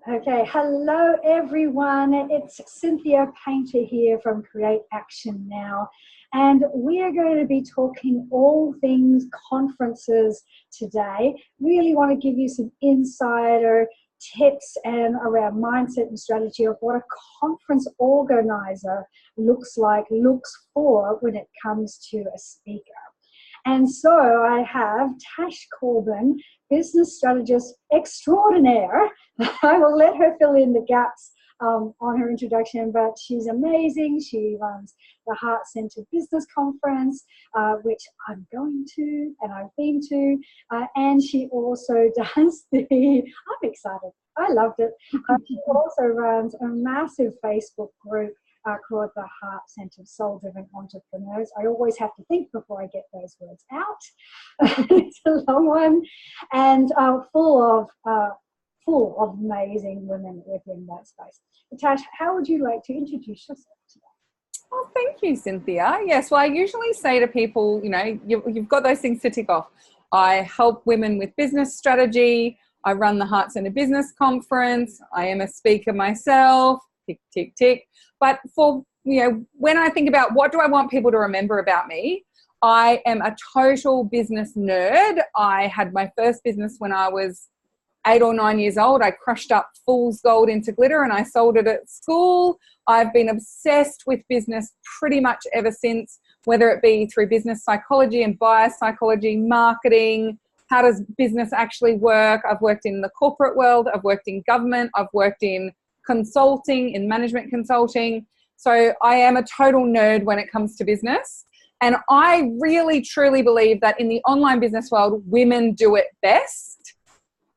Okay, hello everyone. It's Cynthia Painter here from Create Action Now, and we are going to be talking all things conferences today. Really want to give you some insider tips and around mindset and strategy of what a conference organizer looks for when it comes to a speaker. And so I have Tash Corbin, business strategist extraordinaire. I will let her fill in the gaps on her introduction, but she's amazing. She runs the Heart Centered Business Conference, which I'm going to and I've been to, and she also does I'm excited. I loved it. She also runs a massive Facebook group called the Heart Centered Soul Driven Entrepreneurs. I always have to think before I get those words out. It's a long one, and full of amazing women within that space. Tash, how would you like to introduce yourself today? Well, thank you, Cynthia. Yes, well, I usually say to people, you've got those things to tick off. I help women with business strategy. I run the Heart Centered Business Conference. I am a speaker myself. Tick, tick, tick. But when I think about what do I want people to remember about me, I am a total business nerd. I had my first business when I was 8 or 9 years old. I crushed up fool's gold into glitter and I sold it at school. I've been obsessed with business pretty much ever since, whether it be through business psychology and bias psychology, marketing. How does business actually work? I've worked in the corporate world. I've worked in government. I've worked in consulting, in management consulting. So I am a total nerd when it comes to business. And I really, truly believe that in the online business world, women do it best.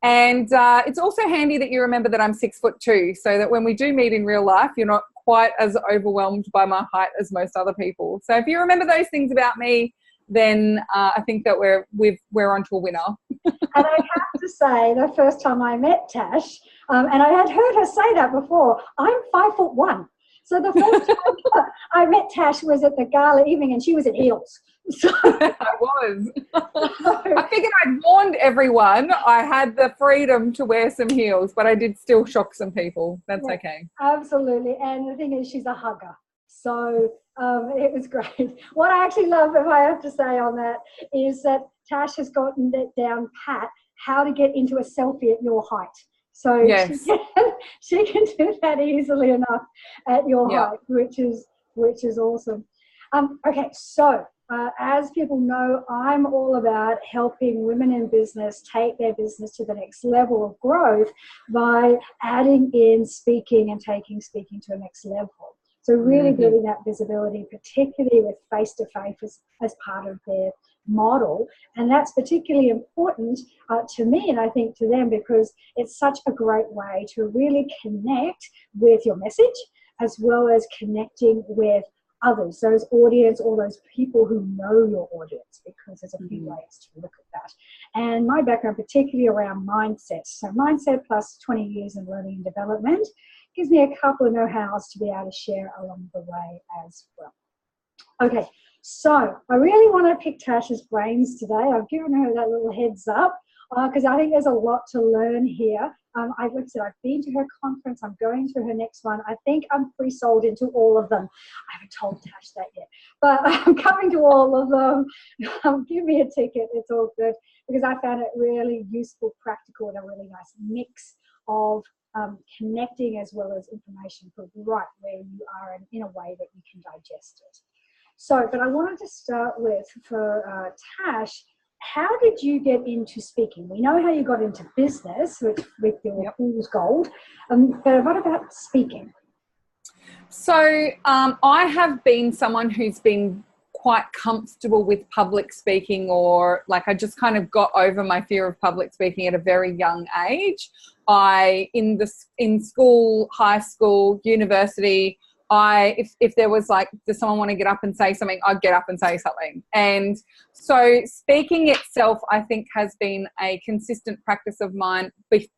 And it's also handy that you remember that I'm 6'2", so that when we do meet in real life, you're not quite as overwhelmed by my height as most other people. So if you remember those things about me, then I think that we're onto a winner. And I have to say, the first time I met Tash, and I had heard her say that before, I'm 5'1". So the first time I met Tash was at the gala evening and she was in heels. So, I was. I figured I'd warned everyone I had the freedom to wear some heels, but I did still shock some people. That's okay. Absolutely. And the thing is, she's a hugger. So it was great. What I actually love, if I have to say on that, is that Tash has gotten it down pat how to get into a selfie at your height. So yes. she can do that easily enough at your height, which is awesome. Okay, so as people know, I'm all about helping women in business take their business to the next level of growth by adding in speaking and taking speaking to the next level. So really getting that visibility, particularly with face-to-face as part of their model. And that's particularly important to me and I think to them because it's such a great way to really connect with your message as well as connecting with others, those audience, all those people who know your audience, because there's a few ways to look at that. And my background particularly around mindset. So mindset plus 20 years in learning and development gives me a couple of know-hows to be able to share along the way as well. Okay, so I really want to pick Tash's brains today. I've given her that little heads up because I think there's a lot to learn here. Like I said, I've been to her conference. I'm going to her next one. I think I'm pre-sold into all of them. I haven't told Tash that yet, but I'm coming to all of them. Give me a ticket. It's all good because I found it really useful, practical, and a really nice mix of connecting as well as information for right where you are and in a way that you can digest it. So, but I wanted to start with, for Tash, how did you get into speaking? We know how you got into business with your fool's gold, but what about speaking? So I have been someone who's been quite comfortable with public speaking, or like I just kind of got over my fear of public speaking at a very young age. In school, high school, university, if there was like, does someone want to get up and say something, I'd get up and say something. And so speaking itself, I think, has been a consistent practice of mine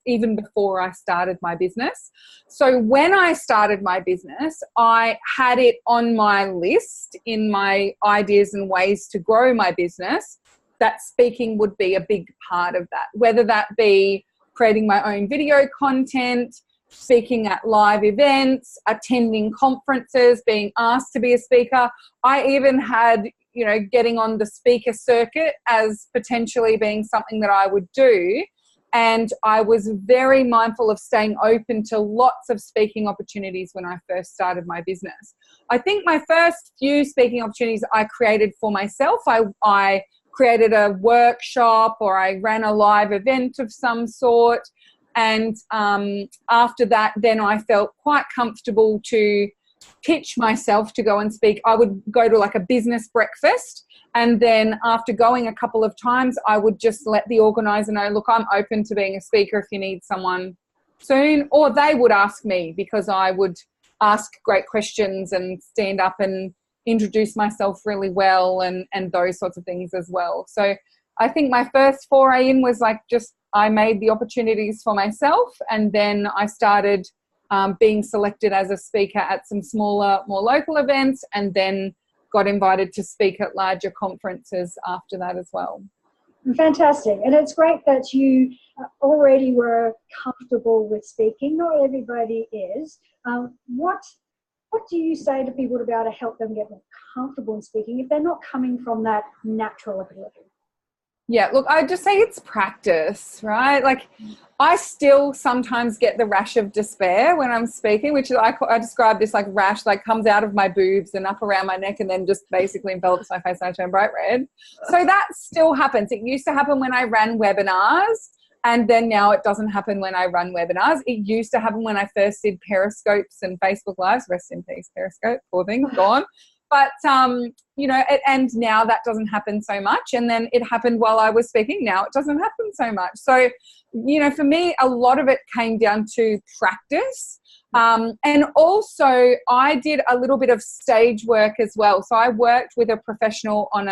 even before I started my business. So when I started my business, I had it on my list in my ideas and ways to grow my business that speaking would be a big part of that, whether that be creating my own video content, speaking at live events, attending conferences, being asked to be a speaker. I even had, you know, getting on the speaker circuit as potentially being something that I would do. And I was very mindful of staying open to lots of speaking opportunities when I first started my business. I think my first few speaking opportunities I created for myself. I created a workshop, or I ran a live event of some sort. And after that, then I felt quite comfortable to pitch myself to go and speak. I would go to like a business breakfast, and then after going a couple of times, I would just let the organizer know, look, I'm open to being a speaker if you need someone soon. Or they would ask me, because I would ask great questions and stand up and introduce myself really well, and those sorts of things as well. So I think my first foray in was like just I made the opportunities for myself, and then I started being selected as a speaker at some smaller, more local events, and then got invited to speak at larger conferences after that as well. Fantastic. And it's great that you already were comfortable with speaking. Not everybody is. What do you say to people to be able to help them get more comfortable in speaking if they're not coming from that natural ability? Yeah, look, I just say it's practice, right? Like, I still sometimes get the rash of despair when I'm speaking, which I describe this like rash, like comes out of my boobs and up around my neck and then just basically envelops my face and I turn bright red. So that still happens. It used to happen when I ran webinars, and then now it doesn't happen when I run webinars. It used to happen when I first did Periscopes and Facebook Lives. Rest in peace, Periscope, poor thing, gone. But, you know, and now that doesn't happen so much. And then it happened while I was speaking. Now it doesn't happen so much. So, you know, for me, a lot of it came down to practice. And also I did a little bit of stage work as well. So I worked with a professional on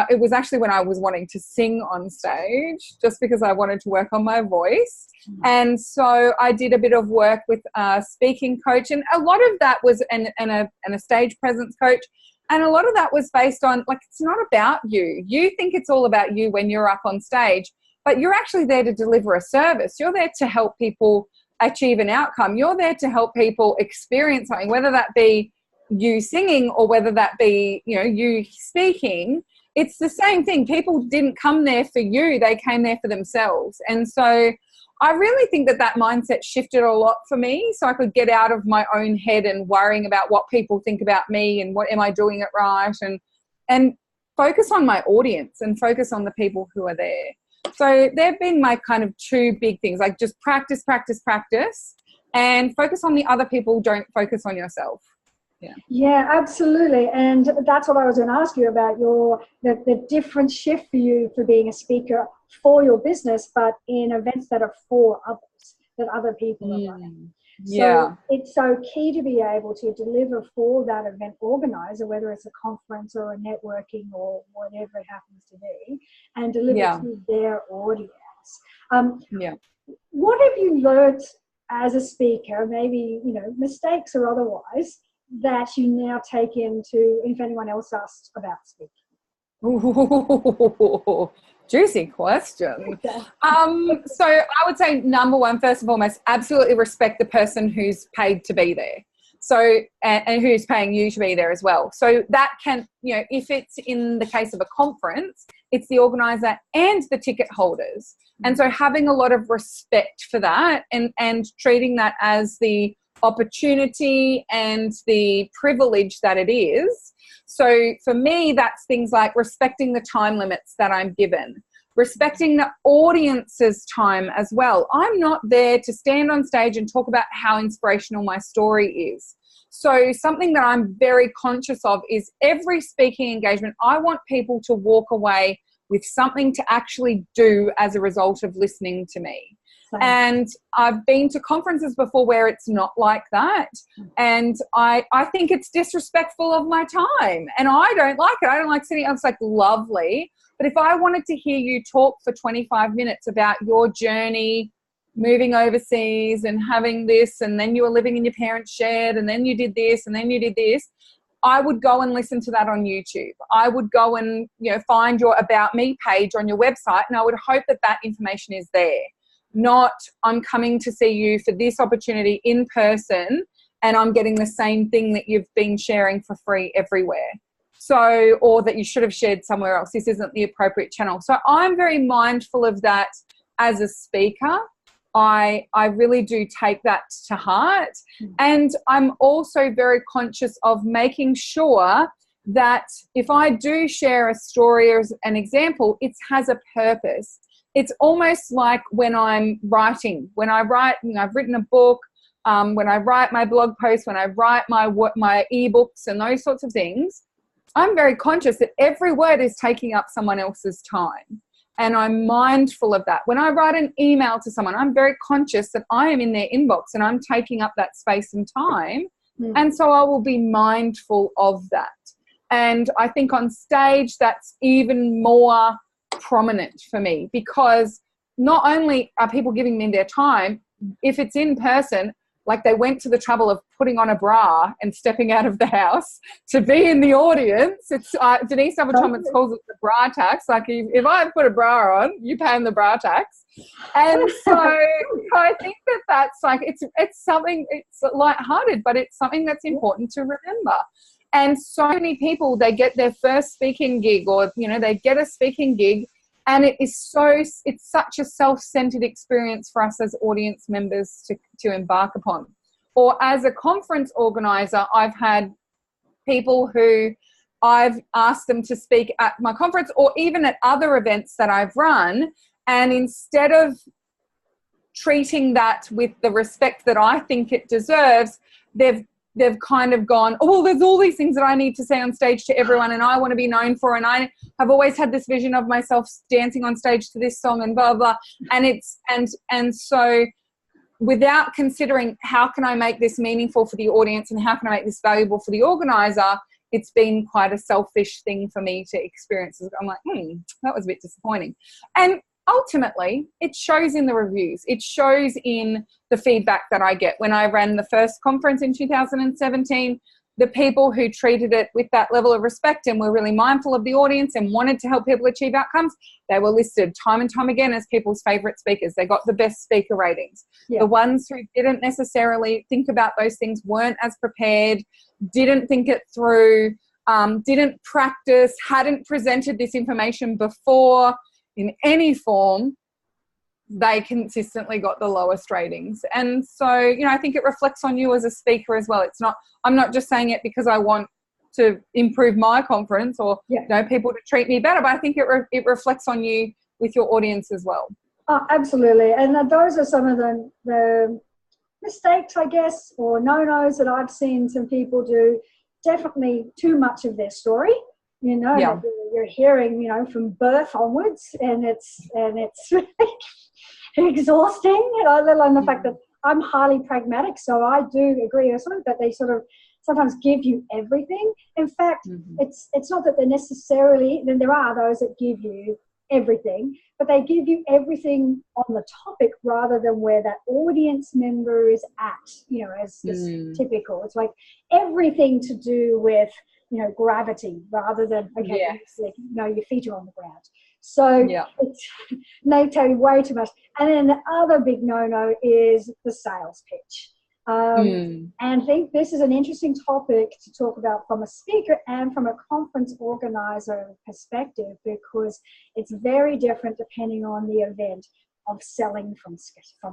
it was actually when I was wanting to sing on stage, just because I wanted to work on my voice. And so I did a bit of work with a speaking coach, and a lot of that was and a stage presence coach. And a lot of that was based on, like, it's not about you. You think it's all about you when you're up on stage, but you're actually there to deliver a service. You're there to help people achieve an outcome. You're there to help people experience something, whether that be you singing or whether that be, you know, you speaking. It's the same thing. People didn't come there for you. They came there for themselves. And so I really think that mindset shifted a lot for me, so I could get out of my own head and worrying about what people think about me and what am I doing it right, and focus on my audience and focus on the people who are there. So they've been my kind of two big things, like just practice, and focus on the other people. Don't focus on yourself. Yeah, absolutely. And that's what I was going to ask you about, the different shift for you for being a speaker for your business, but in events that are for others, that other people are running. So it's so key to be able to deliver for that event organizer, whether it's a conference or a networking or whatever it happens to be, and deliver to their audience. What have you learned as a speaker, maybe, you know, mistakes or otherwise, that you now take into if anyone else asks about speaking? Ooh, juicy question. So I would say, number one, first and foremost, absolutely respect the person who's paid to be there. So, and who's paying you to be there as well. So that can, you know, if it's in the case of a conference, it's the organizer and the ticket holders. And so having a lot of respect for that and treating that as the opportunity and the privilege that it is. So for me, that's things like respecting the time limits that I'm given, respecting the audience's time as well. I'm not there to stand on stage and talk about how inspirational my story is. So something that I'm very conscious of is every speaking engagement, I want people to walk away with something to actually do as a result of listening to me. And I've been to conferences before where it's not like that. And I think it's disrespectful of my time. And I don't like it. I don't like sitting. It's like lovely. But if I wanted to hear you talk for 25 minutes about your journey, moving overseas and having this, and then you were living in your parents' shed, and then you did this, and then you did this, I would go and listen to that on YouTube. I would go and, you know, find your About Me page on your website, and I would hope that that information is there. not I'm coming to see you for this opportunity in person and I'm getting the same thing that you've been sharing for free everywhere. So, or that you should have shared somewhere else. This isn't the appropriate channel. So I'm very mindful of that as a speaker. I really do take that to heart. And I'm also very conscious of making sure that if I do share a story as an example, it has a purpose. It's almost like when I'm writing. When I write, I've written a book, when I write my blog posts, when I write my ebooks and those sorts of things, I'm very conscious that every word is taking up someone else's time. And I'm mindful of that. When I write an email to someone, I'm very conscious that I am in their inbox and I'm taking up that space and time. And so I will be mindful of that. And I think on stage, that's even more prominent for me, because not only are people giving me their time, if it's in person, like they went to the trouble of putting on a bra and stepping out of the house to be in the audience. It's Denise Abel-Thomas calls it the bra tax. Like if I put a bra on, you pay the bra tax. And so I think that's like, it's something, it's lighthearted, but it's something that's important to remember. And so many people, they get their first speaking gig, or, they get a speaking gig, and it's such a self-centered experience for us as audience members to embark upon. Or as a conference organizer, I've had people who I've asked them to speak at my conference or even at other events that I've run, and instead of treating that with the respect that I think it deserves, they've kind of gone, oh, well, there's all these things that I need to say on stage to everyone and I want to be known for, and I have always had this vision of myself dancing on stage to this song and blah, blah. And so without considering how can I make this meaningful for the audience and how can I make this valuable for the organizer, it's been quite a selfish thing for me to experience. I'm like, that was a bit disappointing. And ultimately, it shows in the reviews. It shows in the feedback that I get. When I ran the first conference in 2017, the people who treated it with that level of respect and were really mindful of the audience and wanted to help people achieve outcomes, they were listed time and time again as people's favorite speakers. They got the best speaker ratings. Yeah. The ones who didn't necessarily think about those things, weren't as prepared, didn't think it through, didn't practice, hadn't presented this information before in any form, they consistently got the lowest ratings. And so, I think it reflects on you as a speaker as well. I'm not just saying it because I want to improve my conference or people to treat me better, but I think it reflects on you with your audience as well. Oh, absolutely. And those are some of the mistakes, I guess, or no-nos that I've seen some people do. Definitely too much of their story. That you're hearing, from birth onwards, and it's exhausting, let alone the fact that I'm highly pragmatic, so I do agree that they sort of sometimes give you everything. In fact, it's not that they're necessarily, then there are those that give you everything, but they give you everything on the topic rather than where that audience member is at, as typical. It's like everything to do with gravity rather than, your feet are on the ground. So they tell you way too much. And then the other big no-no is the sales pitch. And I think this is an interesting topic to talk about from a speaker and from a conference organizer perspective, because it's very different depending on the event of selling from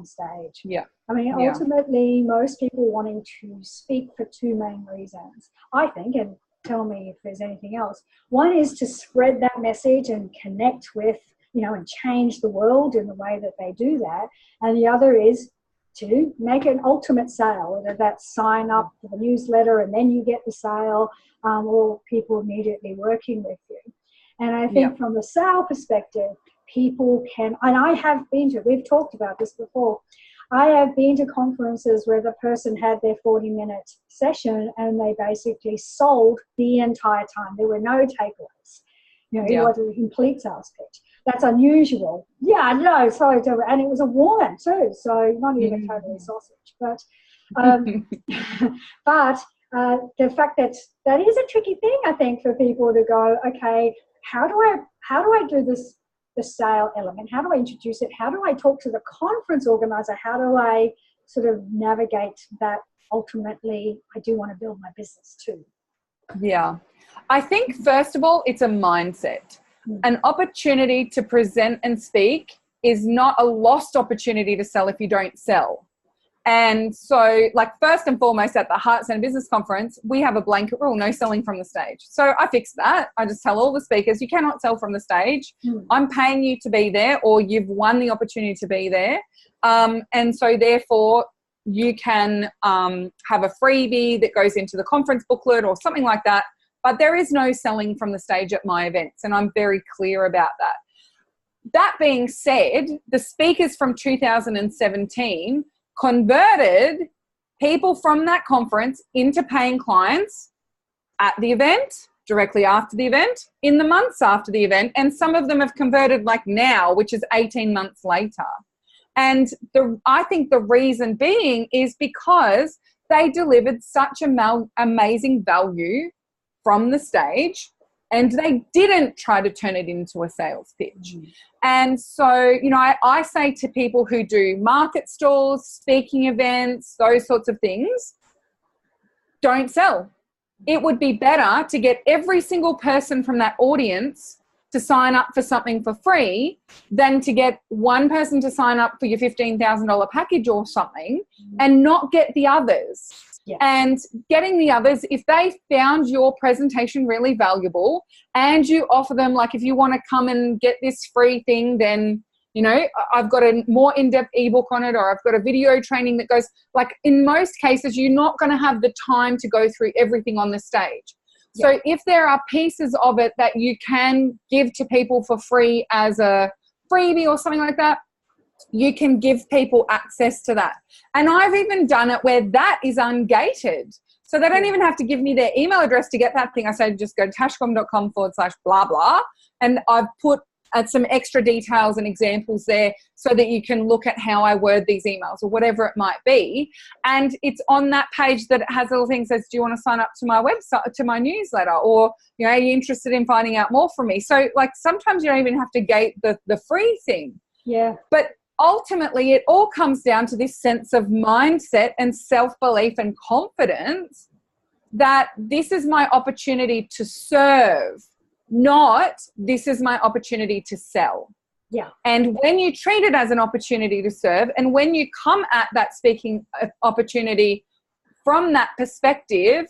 stage. Yeah. I mean, ultimately, most people wanting to speak for two main reasons, I think, and tell me if there's anything else. One is to spread that message and connect with, and change the world in the way that they do that. And the other is to make an ultimate sale, whether that's sign up for the newsletter and then you get the sale, or people immediately working with you. And I think from the sale perspective, people can, and I have been to, we've talked about this before, I have been to conferences where the person had their 40-minute session and they basically sold the entire time. There were no takeaways. It was a complete sales pitch. That's unusual. Yeah, no, sorry. And it was a woman too, so not even totally sausage. But the fact that is a tricky thing, I think, for people to go, okay, how do I do this the sale element? How do I introduce it? How do I talk to the conference organizer? How do I sort of navigate that? Ultimately, I do want to build my business too. Yeah. I think, first of all, it's a mindset. An opportunity to present and speak is not a lost opportunity to sell if you don't sell. And so, like, first and foremost, at the Heart Centre Business Conference, we have a blanket rule, no selling from the stage. So I fixed that. I just tell all the speakers, you cannot sell from the stage. I'm paying you to be there, or you've won the opportunity to be there. And so therefore, you can have a freebie that goes into the conference booklet or something like that. But there is no selling from the stage at my events, and I'm very clear about that. That being said, the speakers from 2017 converted people from that conference into paying clients at the event, directly after the event, in the months after the event, and some of them have converted like now, which is 18 months later. And I think the reason being is because they delivered such amazing value from the stage, and they didn't try to turn it into a sales pitch. And so, you know, I say to people who do market stalls, speaking events, those sorts of things, don't sell. It would be better to get every single person from that audience to sign up for something for free than to get one person to sign up for your $15,000 package or something and not get the others. Yeah. And getting the others, if they found your presentation really valuable and you offer them, like, if you want to come and get this free thing, then, you know, I've got a more in-depth ebook on it, or I've got a video training that goes, like, in most cases, you're not going to have the time to go through everything on the stage. Yeah. So if there are pieces of it that you can give to people for free as a freebie or something like that, you can give people access to that. And I've even done it where that is ungated. So they don't even have to give me their email address to get that thing. I say, just go to tashcorbin.com/blah, blah. And I've put some extra details and examples there so that you can look at how I word these emails or whatever it might be. And it's on that page that it has a little thing that says, do you want to sign up to my website, to my newsletter? Or, you know, are you interested in finding out more from me? So, like, sometimes you don't even have to gate the free thing. Yeah. But ultimately, it all comes down to this sense of mindset and self-belief and confidence that this is my opportunity to serve, not this is my opportunity to sell. Yeah. And when you treat it as an opportunity to serve, and when you come at that speaking opportunity from that perspective,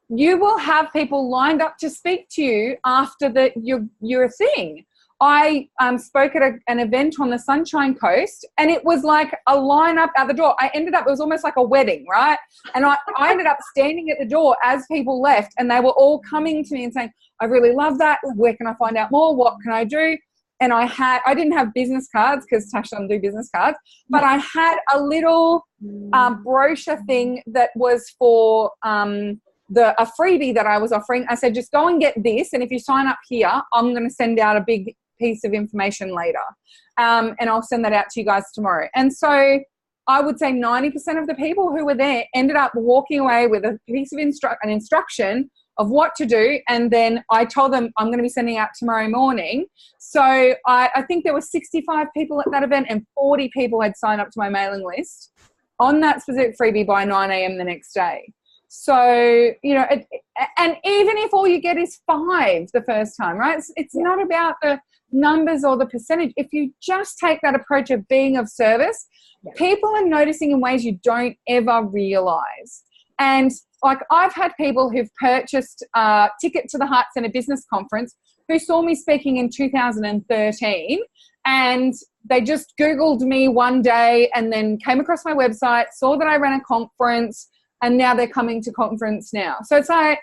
you will have people lined up to speak to you after your thing. I spoke at an event on the Sunshine Coast, and it was like a lineup at the door. It was almost like a wedding, right? And I ended up standing at the door as people left, and they were all coming to me and saying, I really love that. Where can I find out more? What can I do? And I didn't have business cards because Tash doesn't do business cards, but I had a little brochure thing that was for a freebie that I was offering. I said, just go and get this, and if you sign up here, I'm going to send out a big piece of information later, and I'll send that out to you guys tomorrow. And so I would say 90% of the people who were there ended up walking away with a piece of an instruction of what to do, and then I told them I'm going to be sending out tomorrow morning. So I think there were 65 people at that event, and 40 people had signed up to my mailing list on that specific freebie by 9 a.m. the next day. So, you know, and even if all you get is 5 the first time, right? It's not about the numbers or the percentage. If you just take that approach of being of service, people are noticing in ways you don't ever realize. And like, I've had people who've purchased a ticket to the Heart Centre Business Conference who saw me speaking in 2013, and they just Googled me one day and then came across my website, saw that I ran a conference, and now they're coming to conference now. So it's like,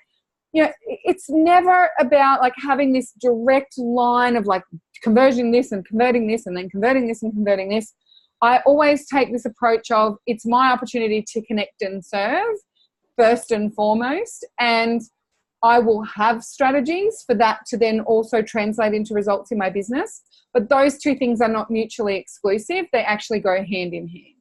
you know, it's never about like having this direct line of like converting this and converting this and then converting this and converting this. I always take this approach of it's my opportunity to connect and serve first and foremost, and I will have strategies for that to then also translate into results in my business. But those two things are not mutually exclusive. They actually go hand in hand.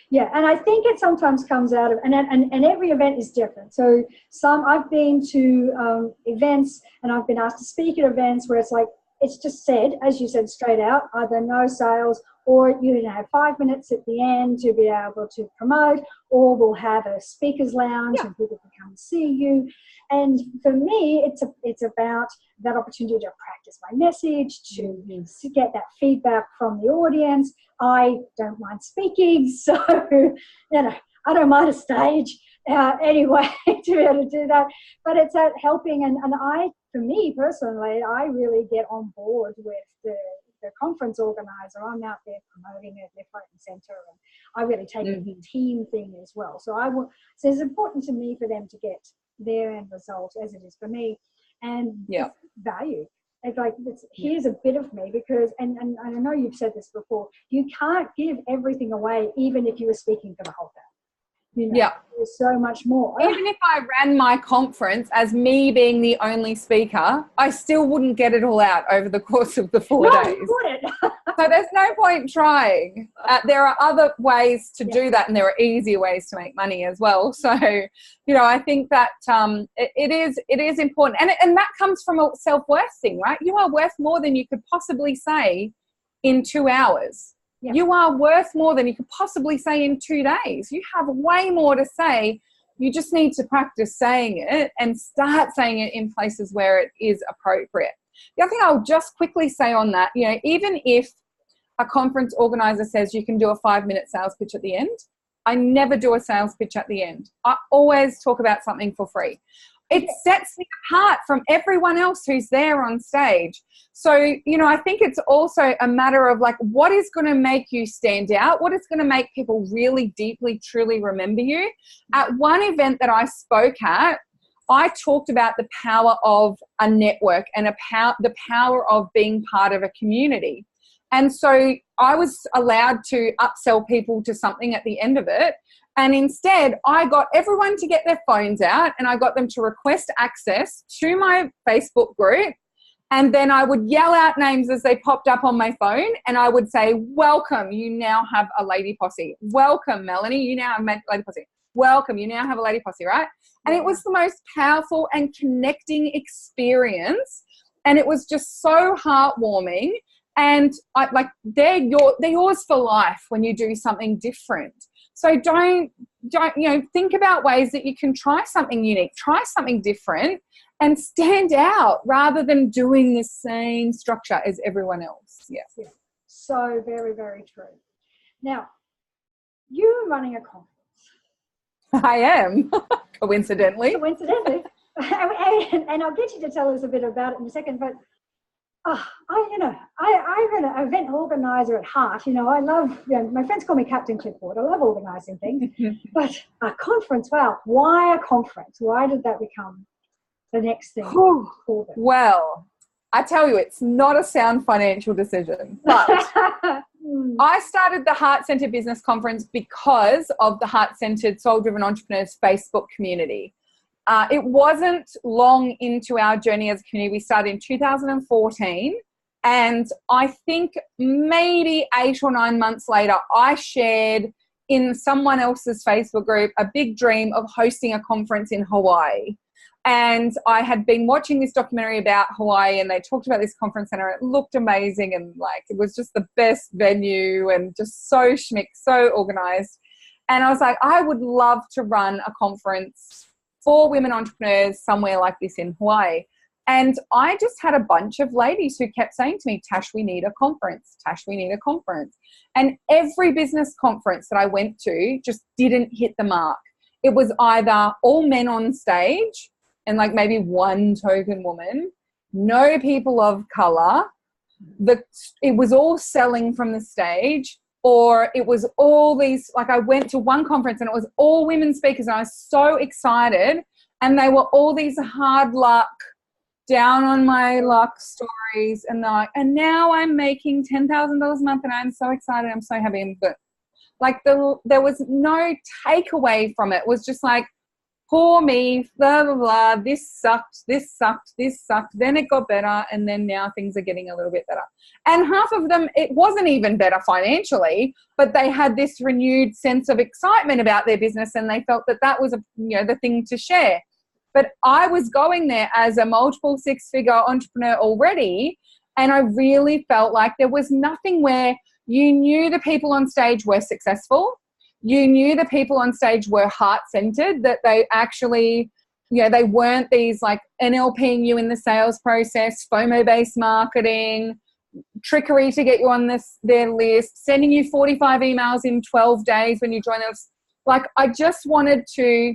Yeah, and I think it sometimes comes out of, and every event is different. So I've been to events, and I've been asked to speak at events where it's like, it's just said, as you said, straight out, either no sales, or you have 5 minutes at the end to be able to promote, or we'll have a speaker's lounge and people can come and see you. And for me, it's about that opportunity to practice my message, to get that feedback from the audience. I don't mind speaking, so I don't mind a stage anyway to be able to do that. But it's at helping, and for me personally, I really get on board with the conference organizer. I'm out there promoting it left, right, and centre, and I really take it the team thing as well. So so it's important to me for them to get their end result as it is for me, and value. It's like, here's a bit of me, because and I know you've said this before, you can't give everything away even if you were speaking for the whole day. There's so much more. Even if I ran my conference as me being the only speaker, I still wouldn't get it all out over the course of the 4 days. You wouldn't. So there's no point trying. There are other ways to do that, and there are easier ways to make money as well. So, I think that it is important. And that comes from a self-worth thing, right? You are worth more than you could possibly say in 2 hours. Yep. You are worth more than you could possibly say in 2 days. You have way more to say. You just need to practice saying it and start saying it in places where it is appropriate. The other thing I'll just quickly say on that, even if a conference organizer says you can do a 5-minute sales pitch at the end, I never do a sales pitch at the end. I always talk about something for free. It sets me apart from everyone else who's there on stage. So, I think it's also a matter of like, what is going to make you stand out? What is going to make people really deeply, truly remember you? At one event that I spoke at, I talked about the power of a network and the power of being part of a community. And so I was allowed to upsell people to something at the end of it. And instead, I got everyone to get their phones out and I got them to request access to my Facebook group. And then I would yell out names as they popped up on my phone. And I would say, welcome, you now have a lady posse. Welcome, Melanie, you now have a lady posse. Welcome, you now have a lady posse, right? And it was the most powerful and connecting experience. And it was just so heartwarming. And they're yours for life when you do something different. So don't think about ways that you can try something unique, try something different, and stand out rather than doing the same structure as everyone else. Yeah. So very, very true. Now, you're running a conference. I am, coincidentally. And I'll get you to tell us a bit about it in a second, but I'm an event organizer at heart. I love, my friends call me Captain Clipboard. I love organizing things. But a conference, wow, why a conference? Why did that become the next thing? Well, I tell you, it's not a sound financial decision. But I started the Heart-Centered Business Conference because of the Heart-Centered Soul-Driven Entrepreneurs Facebook community. It wasn't long into our journey as a community. We started in 2014, and I think maybe 8 or 9 months later, I shared in someone else's Facebook group a big dream of hosting a conference in Hawaii. And I had been watching this documentary about Hawaii, and they talked about this conference center. It looked amazing, and it was just the best venue and just so schmick, so organized. And I was like, I would love to run a conference for women entrepreneurs somewhere like this in Hawaii. And I just had a bunch of ladies who kept saying to me, Tash, we need a conference. Tash, we need a conference. And every business conference that I went to just didn't hit the mark. It was either all men on stage and maybe one token woman, no people of color. It was all selling from the stage. Or it was all these, I went to one conference and it was all women speakers, and I was so excited, and they were all these hard luck, down on my luck stories, and they're like, and now I'm making $10,000 a month and I'm so excited, I'm so happy. But there was no takeaway from it. It was just poor me, blah, blah, blah, this sucked, then it got better, and then now things are getting a little bit better. And half of them, it wasn't even better financially, but they had this renewed sense of excitement about their business, and they felt that was the thing to share. But I was going there as a multiple 6-figure entrepreneur already, And I really felt like there was nothing where you knew the people on stage were successful. You knew the people on stage were heart-centered, that they actually, you know, they weren't these like NLPing you in the sales process, FOMO-based marketing, trickery to get you on their list, sending you 45 emails in 12 days when you join us. Like, I just wanted to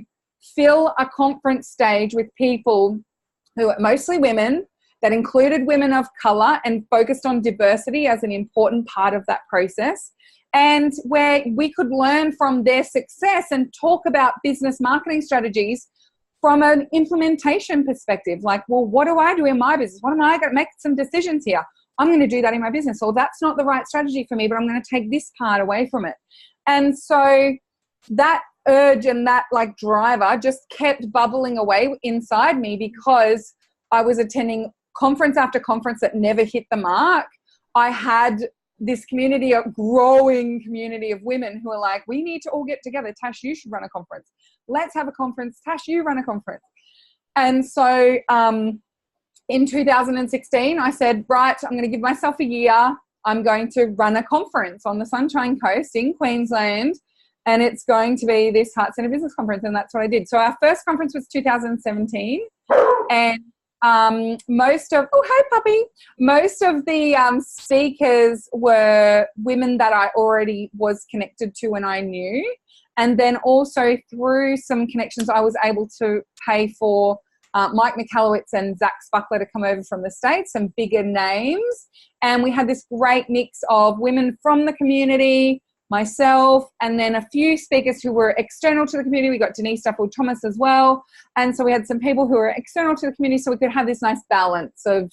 fill a conference stage with people who are mostly women, that included women of color and focused on diversity as an important part of that process, and where we could learn from their success and talk about business marketing strategies from an implementation perspective. Like, well, what do I do in my business? What am I going to make some decisions here? I'm going to do that in my business. Or that's not the right strategy for me, but I'm going to take this part away from it. And so that urge and that like driver just kept bubbling away inside me, because I was attending conference after conference that never hit the mark. I had this community, a growing community of women who are like, we need to all get together. Tash, you should run a conference. Let's have a conference. Tash, you run a conference. And so in 2016, I said, right, I'm going to give myself a year. I'm going to run a conference on the Sunshine Coast in Queensland, and it's going to be this Heart Centre Business Conference, and that's what I did. So our first conference was 2017, and most of the speakers were women that I already was connected to and I knew. And then also through some connections, I was able to pay for Mike Michalowicz and Zach Spuckler to come over from the States, some bigger names. And we had this great mix of women from the community, myself, and then a few speakers who were external to the community. We got Denise Duffield-Thomas as well. And so we had some people who were external to the community, so we could have this nice balance of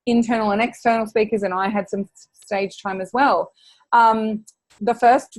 internal and external speakers, and I had some stage time as well. The first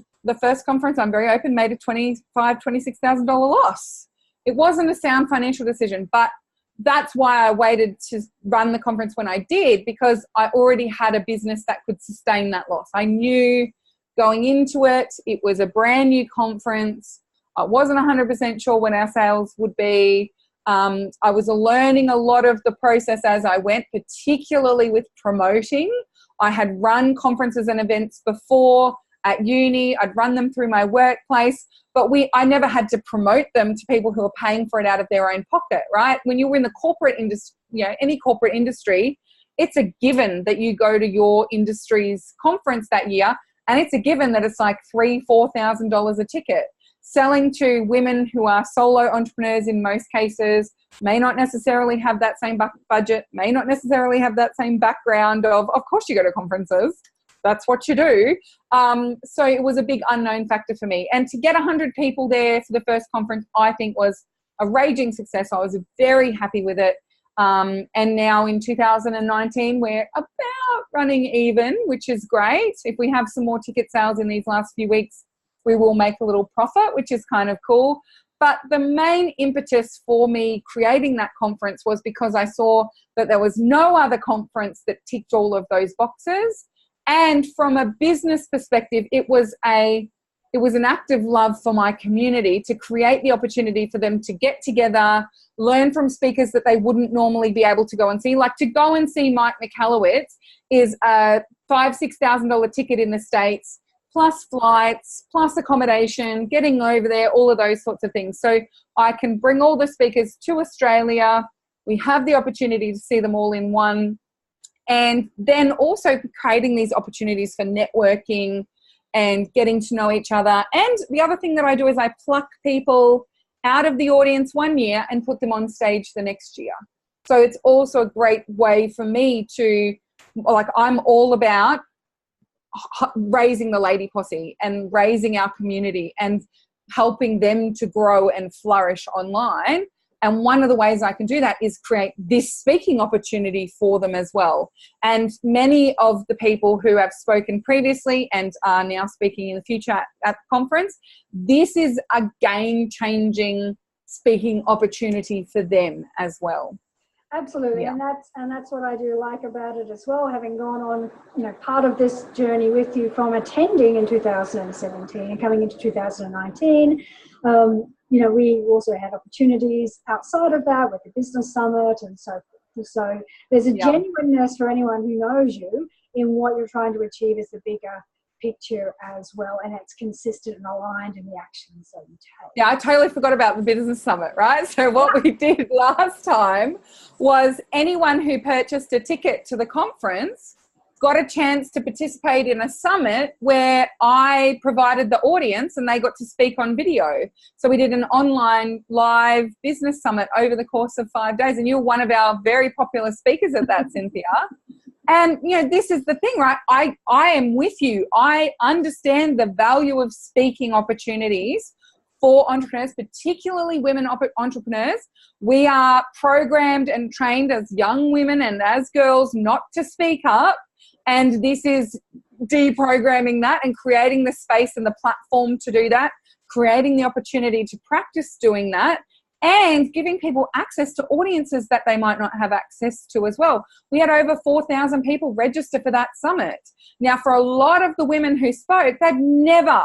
conference, I'm very open, made a $26,000 loss. It wasn't a sound financial decision, but that's why I waited to run the conference when I did, because I already had a business that could sustain that loss. I knew going into it, it was a brand new conference. I wasn't 100% sure when our sales would be. I was learning a lot of the process as I went, particularly with promoting. I had run conferences and events before at uni. I'd run them through my workplace, but I never had to promote them to people who are paying for it out of their own pocket, right? When you're in the corporate industry, you know, any corporate industry, it's a given that you go to your industry's conference that year, and it's a given that it's like $3,000-$4,000 a ticket. Selling to women who are solo entrepreneurs in most cases, may not necessarily have that same budget, may not necessarily have that same background of course you go to conferences. That's what you do. So it was a big unknown factor for me. And to get 100 people there for the first conference, I think was a raging success. I was very happy with it. And now in 2019, we're about running even, which is great. If we have some more ticket sales in these last few weeks, we will make a little profit, which is kind of cool. But the main impetus for me creating that conference was because I saw that there was no other conference that ticked all of those boxes. And from a business perspective, it was an act of love for my community to create the opportunity for them to get together, learn from speakers that they wouldn't normally be able to go and see. Like, to go and see Mike Michalowicz is a $5,000-$6,000 ticket in the States, plus flights, plus accommodation, getting over there, all of those sorts of things. So I can bring all the speakers to Australia. We have the opportunity to see them all in one. And then also creating these opportunities for networking and getting to know each other. And the other thing that I do is I pluck people out of the audience one year and put them on stage the next year. So it's also a great way for me to, like, I'm all about raising the lady posse and raising our community and helping them to grow and flourish online. And one of the ways I can do that is create this speaking opportunity for them as well. And many of the people who have spoken previously and are now speaking in the future at the conference, this is a game-changing speaking opportunity for them as well. Absolutely, yeah. and that's what I do like about it as well, having gone on, you know, part of this journey with you from attending in 2017 and coming into 2019. You know, we also had opportunities outside of that with the business summit and so forth. So there's a Yeah. genuineness for anyone who knows you in what you're trying to achieve as the bigger picture as well, and it's consistent and aligned in the actions that you take. Yeah, I totally forgot about the business summit, right? So what we did last time was anyone who purchased a ticket to the conference got a chance to participate in a summit where I provided the audience and they got to speak on video. So we did an online live business summit over the course of 5 days, and you're one of our very popular speakers at that, Cynthia. And, you know, this is the thing, right? I am with you. I understand the value of speaking opportunities for entrepreneurs, particularly women entrepreneurs. We are programmed and trained as young women and as girls not to speak up. And this is deprogramming that and creating the space and the platform to do that, creating the opportunity to practice doing that, and giving people access to audiences that they might not have access to as well. We had over 4,000 people register for that summit. Now, for a lot of the women who spoke, they'd never,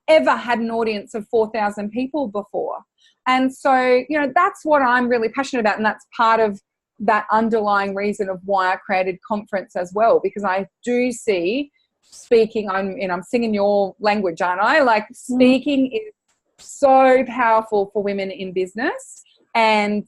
ever had an audience of 4,000 people before. And so, you know, that's what I'm really passionate about, and that's part of that underlying reason of why I created conference as well, because I do see speaking, I'm singing your language, aren't I? Like, speaking is so powerful for women in business, and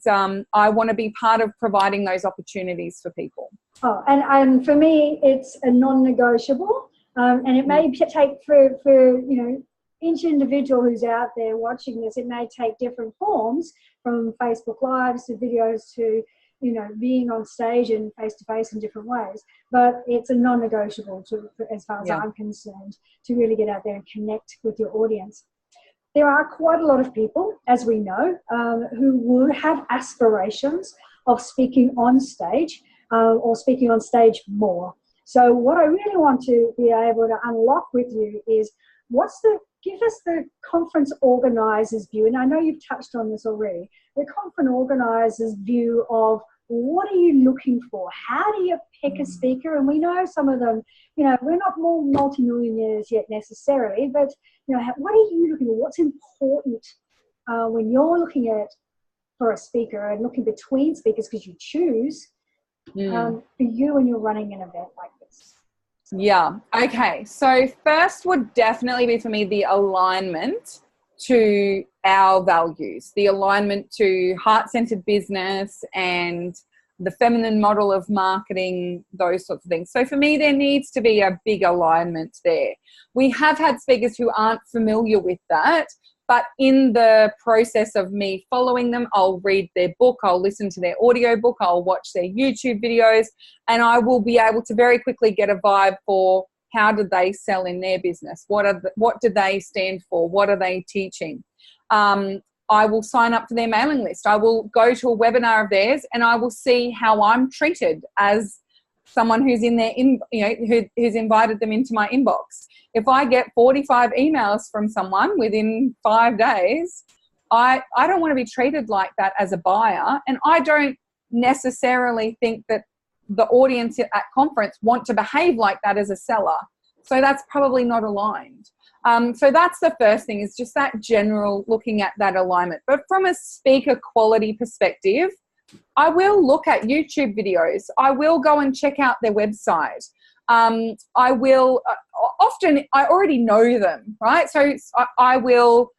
I want to be part of providing those opportunities for people. Oh, and for me, it's a non-negotiable, and it may take for you know, each individual who's out there watching this, it may take different forms, from Facebook Lives to videos to, you know, being on stage and face-to-face in different ways. But it's a non-negotiable, as far as I'm concerned, to really get out there and connect with your audience. There are quite a lot of people, as we know, who would have aspirations of speaking on stage or speaking on stage more. So what I really want to be able to unlock with you is give us the conference organizer's view. And I know you've touched on this already. The conference organizer's view of, what are you looking for? How do you pick a speaker? And we know some of them, you know, we're not more multimillionaires yet necessarily, but, you know, what are you looking for? What's important when you're looking at for a speaker and looking between speakers, because you choose for you when you're running an event like this? Yeah. Okay. So first would definitely be for me the alignment to our values, the alignment to heart-centered business and the feminine model of marketing, those sorts of things. So for me, there needs to be a big alignment there. We have had speakers who aren't familiar with that, but in the process of me following them, I'll read their book, I'll listen to their audio book, I'll watch their YouTube videos, and I will be able to very quickly get a vibe for how do they sell in their business? What do they stand for? What are they teaching? I will sign up for their mailing list. I will go to a webinar of theirs, and I will see how I'm treated as someone who's in their, who's invited them into my inbox. If I get 45 emails from someone within 5 days, I don't want to be treated like that as a buyer, and I don't necessarily think that the audience at conference want to behave like that as a seller. So that's probably not aligned. So that's the first thing, is just that general looking at that alignment. But from a speaker quality perspective, I will look at YouTube videos. I will go and check out their website. I will, often I already know them, right? So I will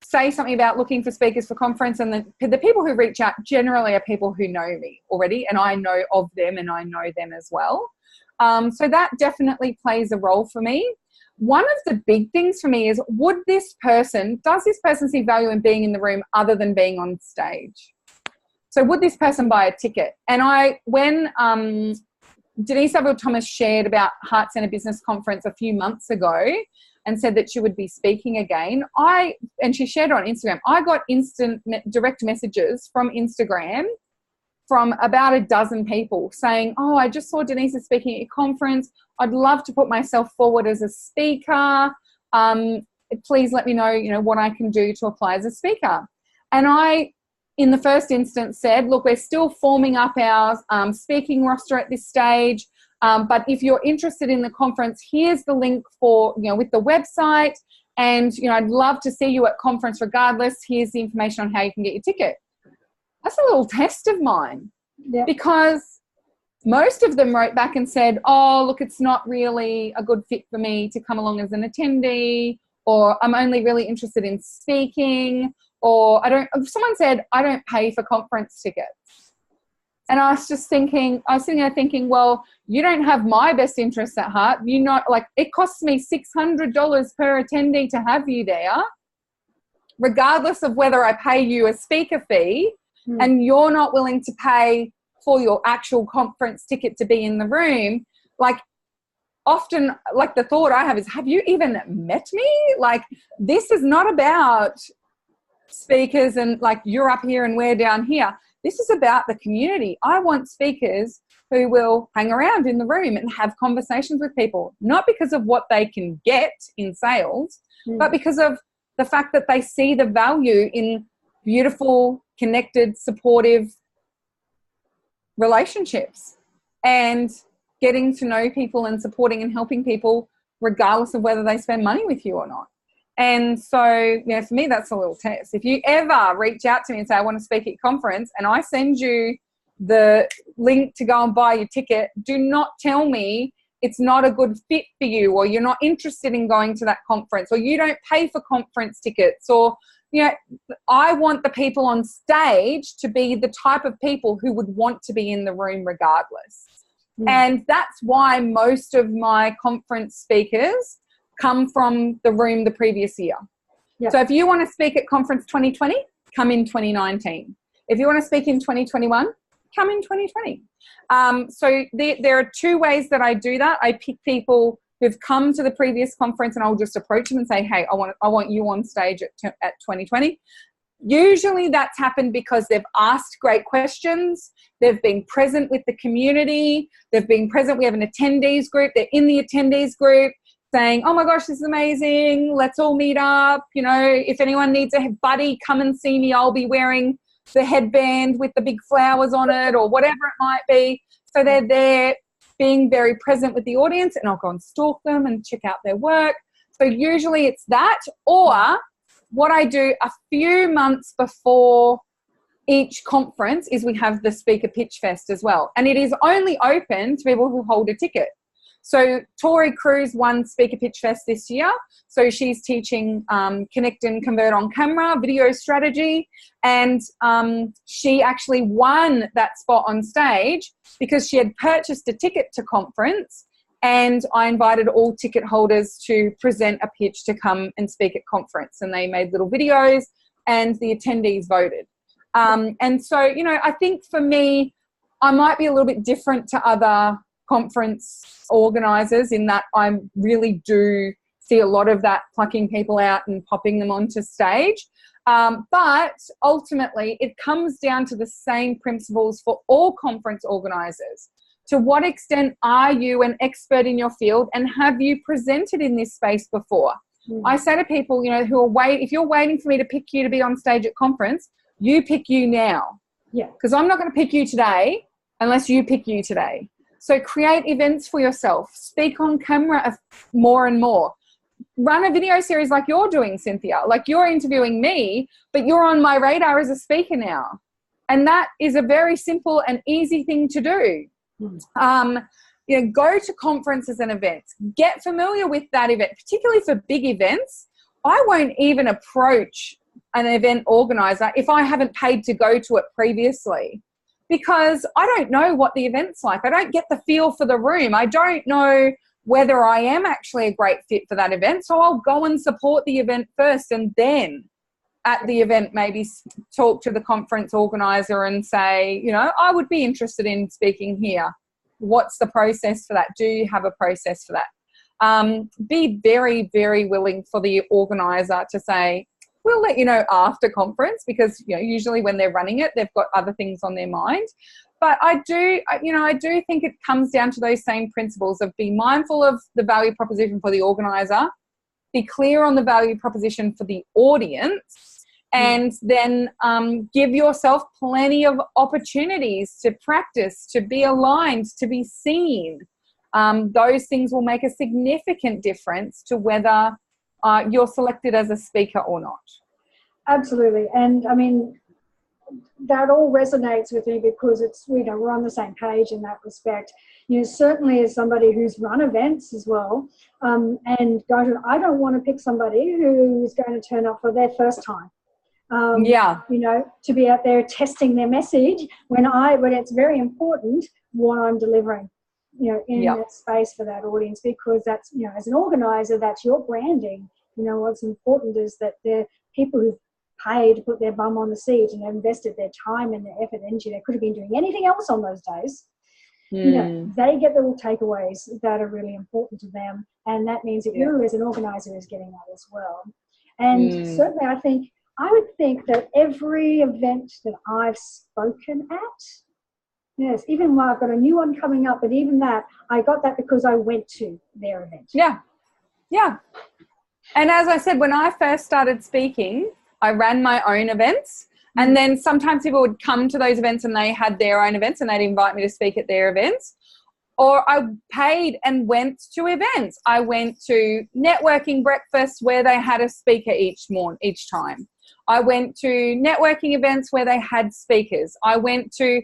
say something about looking for speakers for conference, and the people who reach out generally are people who know me already, and I know of them and I know them as well. So that definitely plays a role for me. One of the big things for me is, does this person see value in being in the room other than being on stage? So would this person buy a ticket? And when Denise Saville-Thomas shared about Heart Centre Business Conference a few months ago and said that she would be speaking again, and she shared it on Instagram, I got instant direct messages from Instagram from about a dozen people saying, oh, I just saw Denise is speaking at your conference. I'd love to put myself forward as a speaker. Please let me know, what I can do to apply as a speaker. And I, in the first instance, said, look, we're still forming up our speaking roster at this stage. But if you're interested in the conference, here's the link for, with the website. And, I'd love to see you at conference regardless. Here's the information on how you can get your ticket. That's a little test of mine. Yeah. Because most of them wrote back and said, oh, look, it's not really a good fit for me to come along as an attendee, or I'm only really interested in speaking, or someone said, I don't pay for conference tickets. And I was sitting there thinking, well, you don't have my best interests at heart. It costs me $600 per attendee to have you there, regardless of whether I pay you a speaker fee, and you're not willing to pay for your actual conference ticket to be in the room. Like, often, like, the thought I have is, have you even met me? Like, this is not about speakers and like you're up here and we're down here. This is about the community. I want speakers who will hang around in the room and have conversations with people, not because of what they can get in sales, but because of the fact that they see the value in beautiful, connected, supportive relationships and getting to know people and supporting and helping people regardless of whether they spend money with you or not. And so, yeah, for me, that's a little test. If you ever reach out to me and say, I want to speak at your conference, and I send you the link to go and buy your ticket, do not tell me it's not a good fit for you, or you're not interested in going to that conference, or you don't pay for conference tickets, or, you know, I want the people on stage to be the type of people who would want to be in the room regardless. And that's why most of my conference speakers come from the room the previous year. Yep. So if you want to speak at conference 2020, come in 2019. If you want to speak in 2021, come in 2020. So there are two ways that I do that. I pick people who've come to the previous conference, and I'll just approach them and say, hey, I want you on stage at 2020. Usually that's happened because they've asked great questions. They've been present with the community. They've been present. We have an attendees group. They're in the attendees group saying, oh my gosh, this is amazing. Let's all meet up. You know, if anyone needs a buddy, come and see me. I'll be wearing the headband with the big flowers on it, or whatever it might be. So they're there being very present with the audience, and I'll go and stalk them and check out their work. So usually it's that, or what I do a few months before each conference is we have the Speaker Pitch Fest as well. And it is only open to people who hold a ticket. So Tori Cruz won Speaker Pitch Fest this year. So she's teaching Connect and Convert on Camera, video strategy. And she actually won that spot on stage because she had purchased a ticket to conference. And I invited all ticket holders to present a pitch to come and speak at conference. And they made little videos and the attendees voted. And so, you know, I think for me, I might be a little bit different to other conference organisers in that I really do see a lot of that plucking people out and popping them onto stage. But ultimately, it comes down to the same principles for all conference organisers. To what extent are you an expert in your field, and have you presented in this space before? I say to people, you know, if you're waiting for me to pick you to be on stage at conference, you pick you now. Yeah. Because I'm not going to pick you today unless you pick you today. So create events for yourself. Speak on camera more and more. Run a video series like you're doing, Cynthia. Like, you're interviewing me, but you're on my radar as a speaker now. And that is a very simple and easy thing to do. You know, go to conferences and events. Get familiar with that event, particularly for big events. I won't even approach an event organizer if I haven't paid to go to it previously, because I don't know what the event's like. I don't get the feel for the room. I don't know whether I am actually a great fit for that event. So I'll go and support the event first, and then at the event maybe talk to the conference organizer and say, you know, I would be interested in speaking here. What's the process for that? Do you have a process for that? Be very, very willing for the organizer to say, we'll let you know after conference, because, you know, usually when they're running it, they've got other things on their mind. But I do think it comes down to those same principles of be mindful of the value proposition for the organizer, be clear on the value proposition for the audience, and then give yourself plenty of opportunities to practice, to be aligned, to be seen. Those things will make a significant difference to whether you're selected as a speaker or not. Absolutely. And I mean, that all resonates with me because it's, we're on the same page in that respect. Certainly as somebody who's run events as well, and I don't want to pick somebody who's going to turn up for their first time. To be out there testing their message when it's very important what I'm delivering, in that space for that audience, because that's, as an organizer, that's your branding. What's important is that the people who've paid to put their bum on the seat and invested their time and their effort and energy, they could have been doing anything else on those days. They get the little takeaways that are really important to them. And that means that you as an organizer is getting that as well. And certainly I would think that every event that I've spoken at, yes, even while I've got a new one coming up, but even that, I got that because I went to their event. Yeah. And as I said, when I first started speaking, I ran my own events, and then sometimes people would come to those events and they had their own events and they'd invite me to speak at their events. Or I paid and went to events. I went to networking breakfasts where they had a speaker each time. I went to networking events where they had speakers. I went to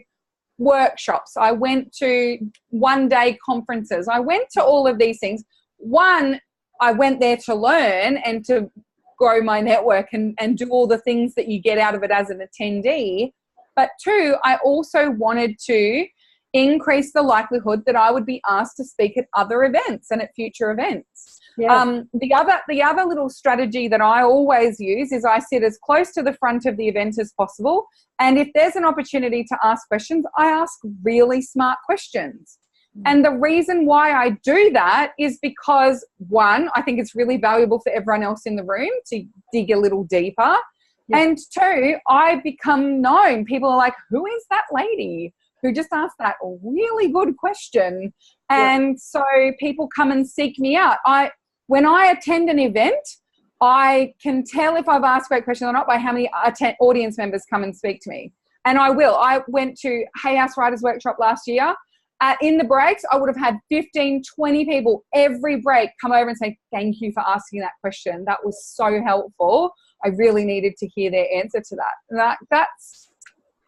workshops. I went to one-day conferences. I went to all of these things. One, I went there to learn and to grow my network and do all the things that you get out of it as an attendee. But two, I also wanted to increase the likelihood that I would be asked to speak at other events and at future events. The other little strategy that I always use is I sit as close to the front of the event as possible. And if there's an opportunity to ask questions, I ask really smart questions. And the reason why I do that is because, one, I think it's really valuable for everyone else in the room to dig a little deeper. And two, I become known. People are like, who is that lady who just asked that really good question? And so people come and seek me out. When I attend an event, I can tell if I've asked a great question or not by how many audience members come and speak to me. And I will. I went to Hay House Writers Workshop last year. In the breaks, I would have had 15, 20 people every break come over and say, thank you for asking that question. That was so helpful. I really needed to hear their answer to that. That's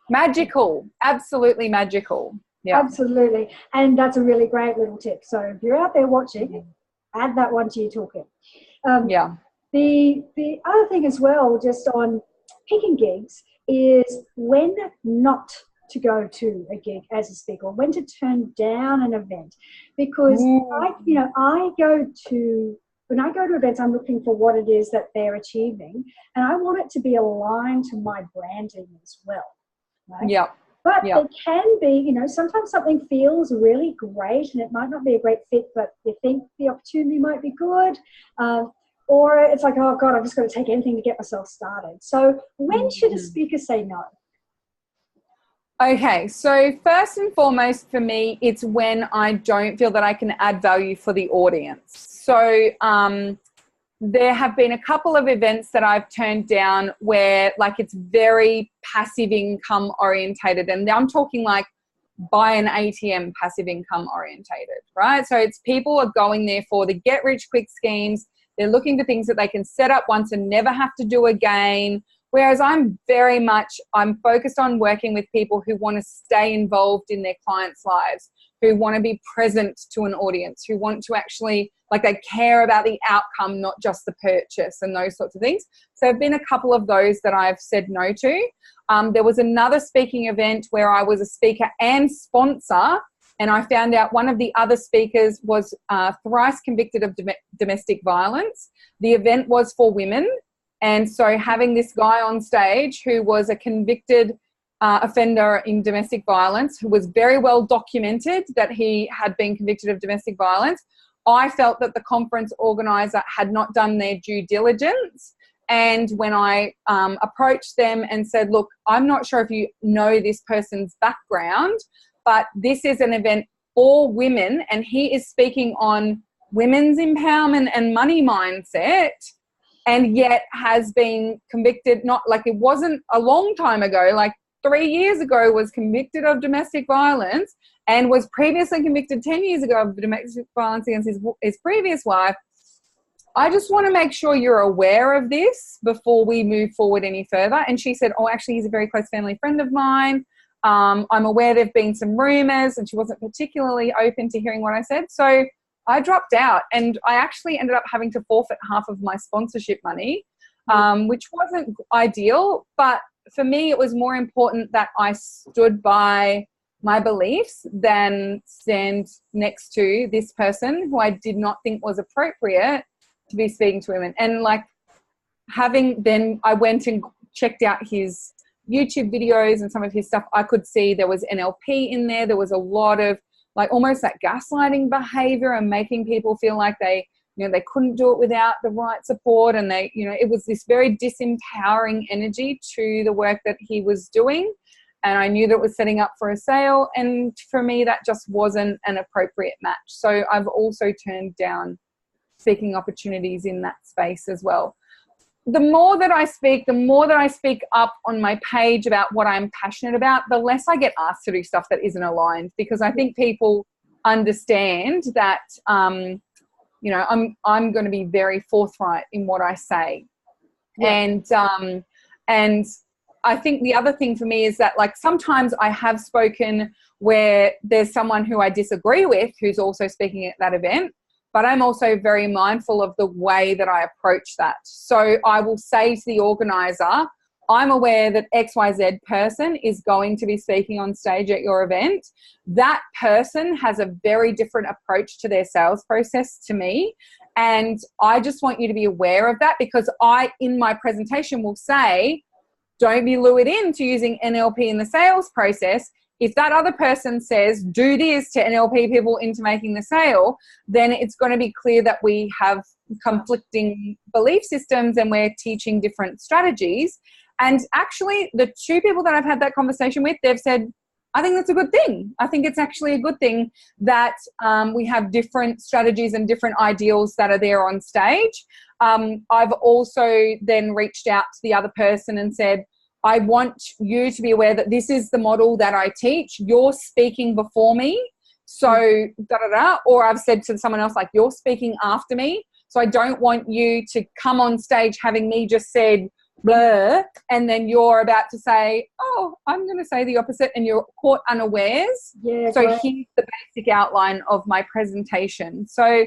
magical. Absolutely magical. Yeah. Absolutely. And that's a really great little tip. So if you're out there watching, add that one to your toolkit. The other thing as well, just on picking gigs, is when not to go to a gig as a speaker, when to turn down an event, because when I go to events, I'm looking for what it is that they're achieving, and I want it to be aligned to my branding as well. Right? But there can be, sometimes something feels really great and it might not be a great fit, but you think the opportunity might be good. Or it's like, oh God, I've just got to take anything to get myself started. So when should a speaker say no? Okay, so first and foremost for me, it's when I don't feel that I can add value for the audience. So there have been a couple of events that I've turned down where it's very passive income orientated. And I'm talking like buy an ATM passive income orientated, right? So it's people are going there for the get rich quick schemes. They're looking for things that they can set up once and never have to do again. Whereas I'm focused on working with people who want to stay involved in their clients' lives, who want to be present to an audience, who want to actually, they care about the outcome, not just the purchase and those sorts of things. So there have been a couple of those that I've said no to. There was another speaking event where I was a speaker and sponsor, and I found out one of the other speakers was thrice convicted of domestic violence. The event was for women. And so having this guy on stage who was a convicted offender in domestic violence, who was very well documented that he had been convicted of domestic violence, I felt that the conference organizer had not done their due diligence. And when I approached them and said, look, I'm not sure if you know this person's background, but this is an event for women and he is speaking on women's empowerment and money mindset, and yet has been convicted, it wasn't a long time ago, 3 years ago was convicted of domestic violence and was previously convicted 10 years ago of domestic violence against his previous wife. I just want to make sure you're aware of this before we move forward any further. And she said, oh, actually, he's a very close family friend of mine. I'm aware there have been some rumors, and she wasn't particularly open to hearing what I said. So I dropped out, and I actually ended up having to forfeit half of my sponsorship money, which wasn't ideal. But for me, it was more important that I stood by my beliefs than stand next to this person who I did not think was appropriate to be speaking to women. And like then I went and checked out his YouTube videos and some of his stuff. I could see there was NLP in there. There was a lot of like almost that gaslighting behavior and making people feel like they couldn't do it without the right support. And it was this very disempowering energy to the work that he was doing. And I knew that it was setting up for a sale. And for me, that just wasn't an appropriate match. So I've also turned down speaking opportunities in that space as well. The more that I speak up on my page about what I'm passionate about, the less I get asked to do stuff that isn't aligned, because I think people understand that, I'm going to be very forthright in what I say. Yeah. And I think the other thing for me is that like sometimes I have spoken where there's someone who I disagree with who's also speaking at that event, but I'm also very mindful of the way that I approach that. So I will say to the organizer, I'm aware that XYZ person is going to be speaking on stage at your event. That person has a very different approach to their sales process to me. And I just want you to be aware of that, because I, in my presentation, will say, don't be lured into using NLP in the sales process. If that other person says, do this to NLP people into making the sale, then it's going to be clear that we have conflicting belief systems and we're teaching different strategies. And actually, the two people that I've had that conversation with, they've said, I think that's a good thing. I think it's actually a good thing that we have different strategies and different ideals that are there on stage. I've also then reached out to the other person and said, I want you to be aware that this is the model that I teach. You're speaking before me. So da-da-da. Or I've said to someone else, like, you're speaking after me. So I don't want you to come on stage having me just said blah, and then you're about to say, oh, I'm going to say the opposite, and you're caught unawares. Yeah, so here's the basic outline of my presentation. So,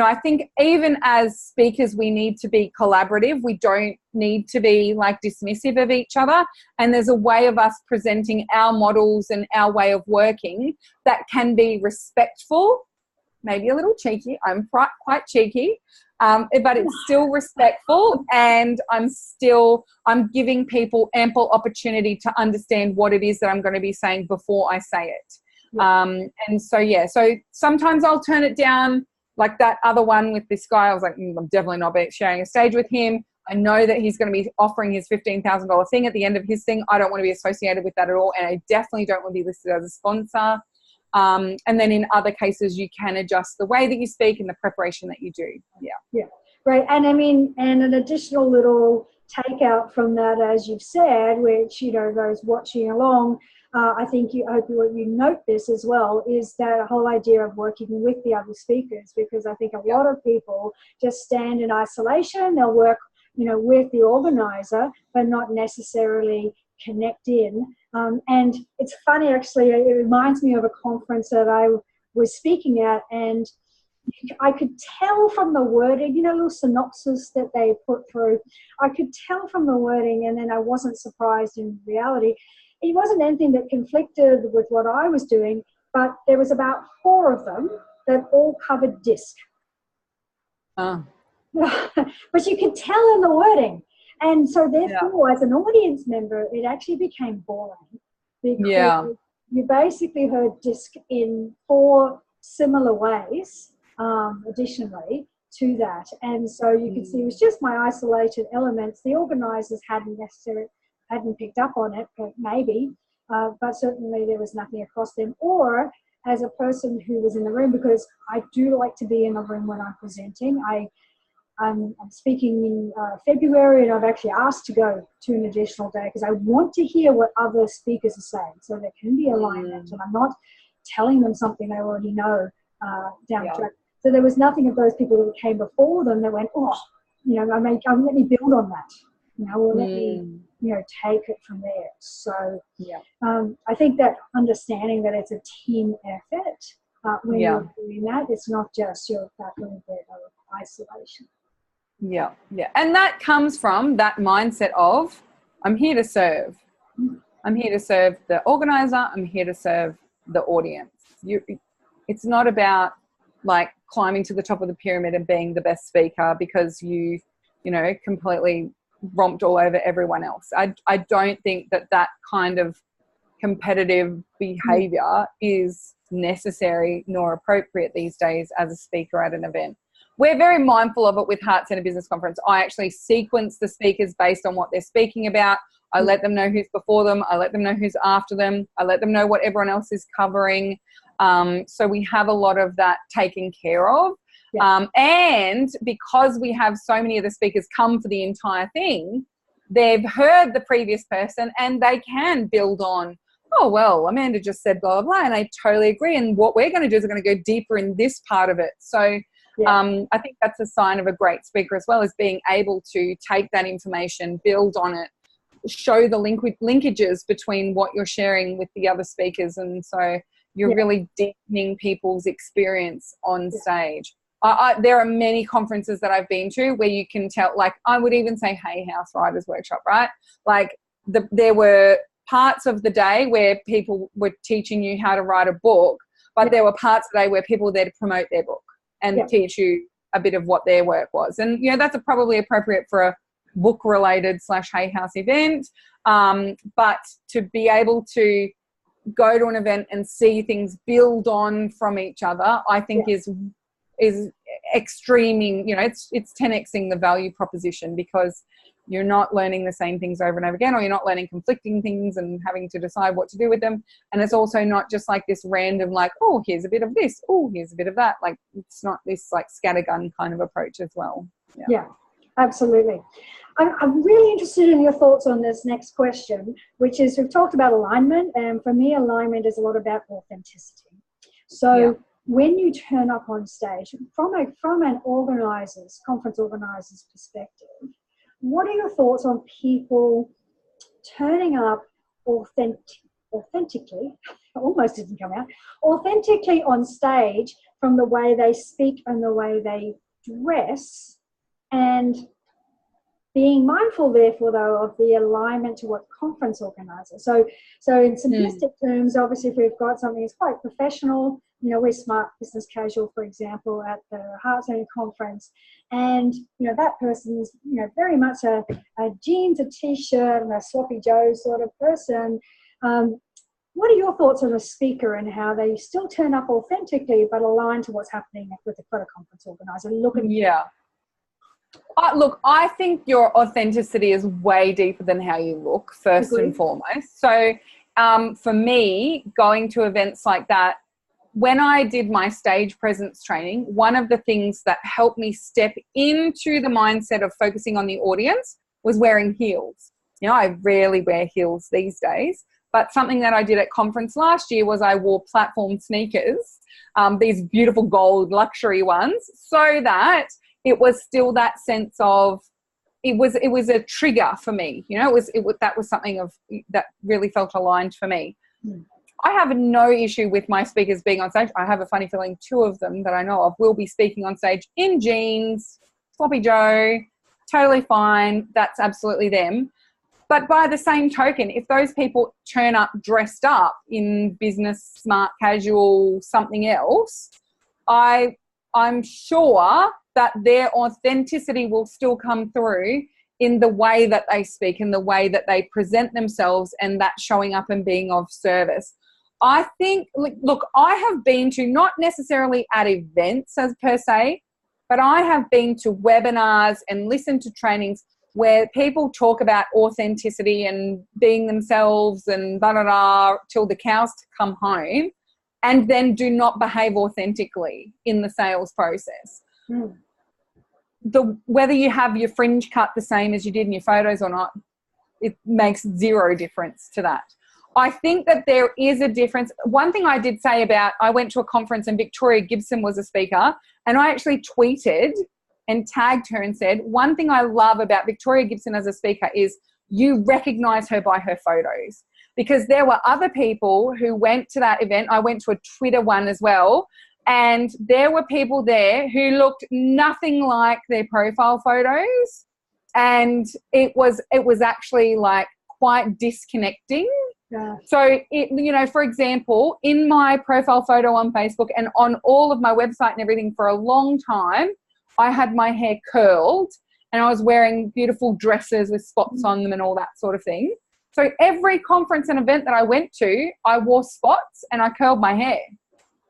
I think even as speakers, we need to be collaborative. We don't need to be like dismissive of each other. And there's a way of us presenting our models and our way of working that can be respectful, maybe a little cheeky. I'm quite cheeky, but it's still respectful, and I'm giving people ample opportunity to understand what it is that I'm going to be saying before I say it. Yeah. So sometimes I'll turn it down. Like that other one with this guy, I was like, I'm definitely not sharing a stage with him. I know that he's going to be offering his $15,000 thing at the end of his thing. I don't want to be associated with that at all. And I definitely don't want to be listed as a sponsor. And then in other cases, you can adjust the way that you speak and the preparation that you do. Yeah. Yeah. Right. And I mean, and an additional little takeout from that, as you've said, which, those watching along, I think I hope you note this as well, is that whole idea of working with the other speakers, because I think a lot of people just stand in isolation. They'll work, with the organizer, but not necessarily connect in. And it's funny, actually, it reminds me of a conference that I was speaking at, and I could tell from the wording, little synopsis that they put through, I could tell from the wording, and then I wasn't surprised in reality. It wasn't anything that conflicted with what I was doing, but there was about 4 of them that all covered DISC. But you could tell in the wording. And so therefore, as an audience member, it actually became boring, because you basically heard DISC in 4 similar ways, additionally to that. And so you could see it was just my isolated elements. The organisers hadn't picked up on it, but maybe, but certainly there was nothing across them. Or as a person who was in the room, because I do like to be in the room when I'm presenting. I'm speaking in February, and I've actually asked to go to an additional day because I want to hear what other speakers are saying, so there can be alignment, and I'm not telling them something they already know down the track. So there was nothing of those people that came before them that went, oh, let me build on that, or let me, take it from there. So I think that understanding that it's a team effort when you're doing that, it's not just your back little bit of isolation. Yeah. And that comes from that mindset of, I'm here to serve. I'm here to serve the organizer. I'm here to serve the audience. It's not about like climbing to the top of the pyramid and being the best speaker because you completely romped all over everyone else. I don't think that kind of competitive behavior is necessary nor appropriate these days as a speaker at an event. We're very mindful of it with Heart Centre Business Conference. I actually sequence the speakers based on what they're speaking about. I let them know who's before them. I let them know who's after them. I let them know what everyone else is covering. So we have a lot of that taken care of. And because we have so many of the speakers come for the entire thing, they've heard the previous person and they can build on, oh, well, Amanda just said blah, blah, blah, and I totally agree. And what we're going to do is we're going to go deeper in this part of it. So I think that's a sign of a great speaker as well, as being able to take that information, build on it, show the linkages between what you're sharing with the other speakers. And so you're really deepening people's experience on stage. There are many conferences that I've been to where you can tell, like I would even say Hay House Writers Workshop, right? Like there were parts of the day where people were teaching you how to write a book, but there were parts of the day where people were there to promote their book and teach you a bit of what their work was. And, that's probably appropriate for a book-related / Hay House event. But to be able to go to an event and see things build on from each other, I think is extreming, it's 10xing the value proposition, because you're not learning the same things over and over again, or you're not learning conflicting things and having to decide what to do with them. And it's also not just like this random, like, oh, here's a bit of this, oh, here's a bit of that. Like, it's not this like scattergun kind of approach as well. Yeah, absolutely. I'm really interested in your thoughts on this next question, which is, we've talked about alignment, and for me, alignment is a lot about authenticity. So when you turn up on stage, from an conference organizer's perspective, what are your thoughts on people turning up authentically, almost didn't come out, authentically on stage from the way they speak and the way they dress, and being mindful, therefore, though, of the alignment to what conference organizer. So in simplistic terms, obviously, if we've got something that's quite professional, we're Smart Business Casual, for example, at the Heart Centre Conference, and that person's very much a jeans, a t-shirt, and a sloppy Joe sort of person. What are your thoughts on a speaker and how they still turn up authentically but align to what's happening with a conference organizer? Look, I think your authenticity is way deeper than how you look, first and foremost. So for me, going to events like that, when I did my stage presence training, one of the things that helped me step into the mindset of focusing on the audience was wearing heels. I rarely wear heels these days, but something that I did at conference last year was I wore platform sneakers, these beautiful gold luxury ones, so that it was still that sense of, it was a trigger for me. That was something that really felt aligned for me. I have no issue with my speakers being on stage. I have a funny feeling 2 of them that I know of will be speaking on stage in jeans, sloppy Joe, totally fine. That's absolutely them. But by the same token, if those people turn up dressed up in business, smart, casual, something else, I'm sure that their authenticity will still come through in the way that they speak, in the way that they present themselves, and that showing up and being of service. I think, look, I have been to, not necessarily at events as per se, but I have been to webinars and listened to trainings where people talk about authenticity and being themselves and till the cows come home, and then do not behave authentically in the sales process. Whether you have your fringe cut the same as you did in your photos or not, it makes zero difference to that. I think that there is a difference. One thing I did say about, I went to a conference and Victoria Gibson was a speaker, And I actually tweeted and tagged her and said, one thing I love about Victoria Gibson as a speaker is you recognize her by her photos. Because there were other people who went to that event. I went to a Twitter one as well. And there were people there who looked nothing like their profile photos. And it was actually like quite disconnecting. Yeah. So, for example, in my profile photo on Facebook and on all of my website and everything for a long time, I had my hair curled and I was wearing beautiful dresses with spots on them and all that sort of thing. So every conference and event that I went to, I wore spots and I curled my hair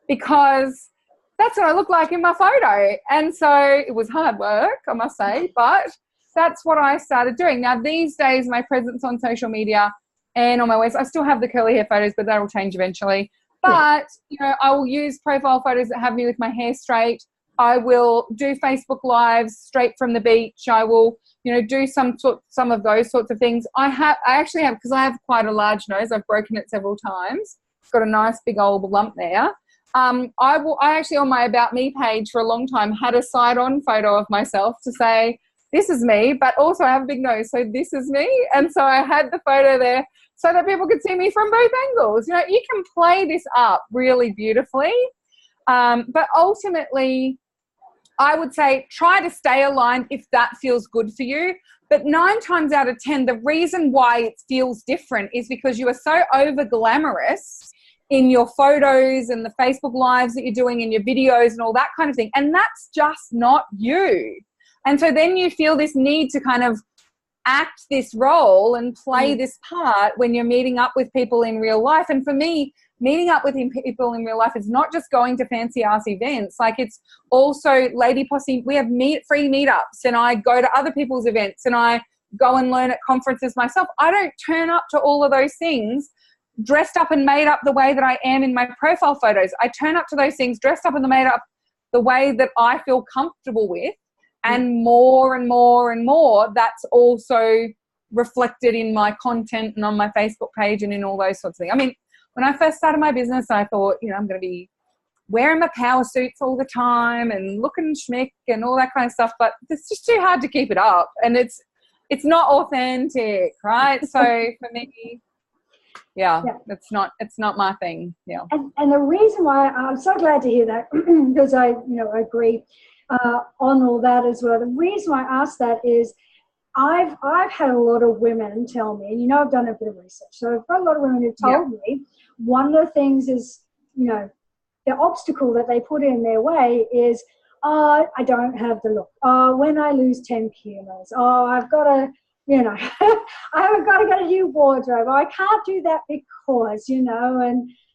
because that's what I look like in my photo. And so it was hard work, I must say, but that's what I started doing. Now, these days, my presence on social media and on my website, I still have the curly hair photos, but that will change eventually. But, I will use profile photos that have me with my hair straight. I will do Facebook Lives straight from the beach. I will, do some of those sorts of things. I actually have, because I have quite a large nose. I've broken it several times. It's got a nice big old lump there. I actually on my About Me page for a long time had a side-on photo of myself to say, this is me, but also I have a big nose, so this is me. And so I had the photo there so that people could see me from both angles. You can play this up really beautifully. But ultimately, I would say try to stay aligned if that feels good for you. But 9 times out of 10, the reason why it feels different is because you are so over glamorous in your photos and the Facebook Lives that you're doing and your videos and all that kind of thing. And that's just not you. And so then you feel this need to kind of act this role and play this part when you're meeting up with people in real life. And for me, meeting up with people in real life is not just going to fancy ass events. Like, it's also Lady Posse. We have free meetups, and I go to other people's events and I go and learn at conferences myself. I don't turn up to all of those things dressed up and made up the way that I am in my profile photos. I turn up to those things dressed up and made up the way that I feel comfortable with. And more and more and more, that's also reflected in my content and on my Facebook page and in all those sorts of things. I mean, when I first started my business, I thought, I'm going to be wearing my power suits all the time and looking schmick and all that kind of stuff. But it's just too hard to keep it up. And it's not authentic, right? So for me, it's not my thing. Yeah. And the reason why I'm so glad to hear that, because I agree on all that as well. The reason why I asked that is I've had a lot of women tell me, and I've done a bit of research, so I've got a lot of women who told me one of the things is, the obstacle that they put in their way is, I don't have the look. When I lose 10 kilos, I've got to, I haven't got to get a new wardrobe. I can't do that because,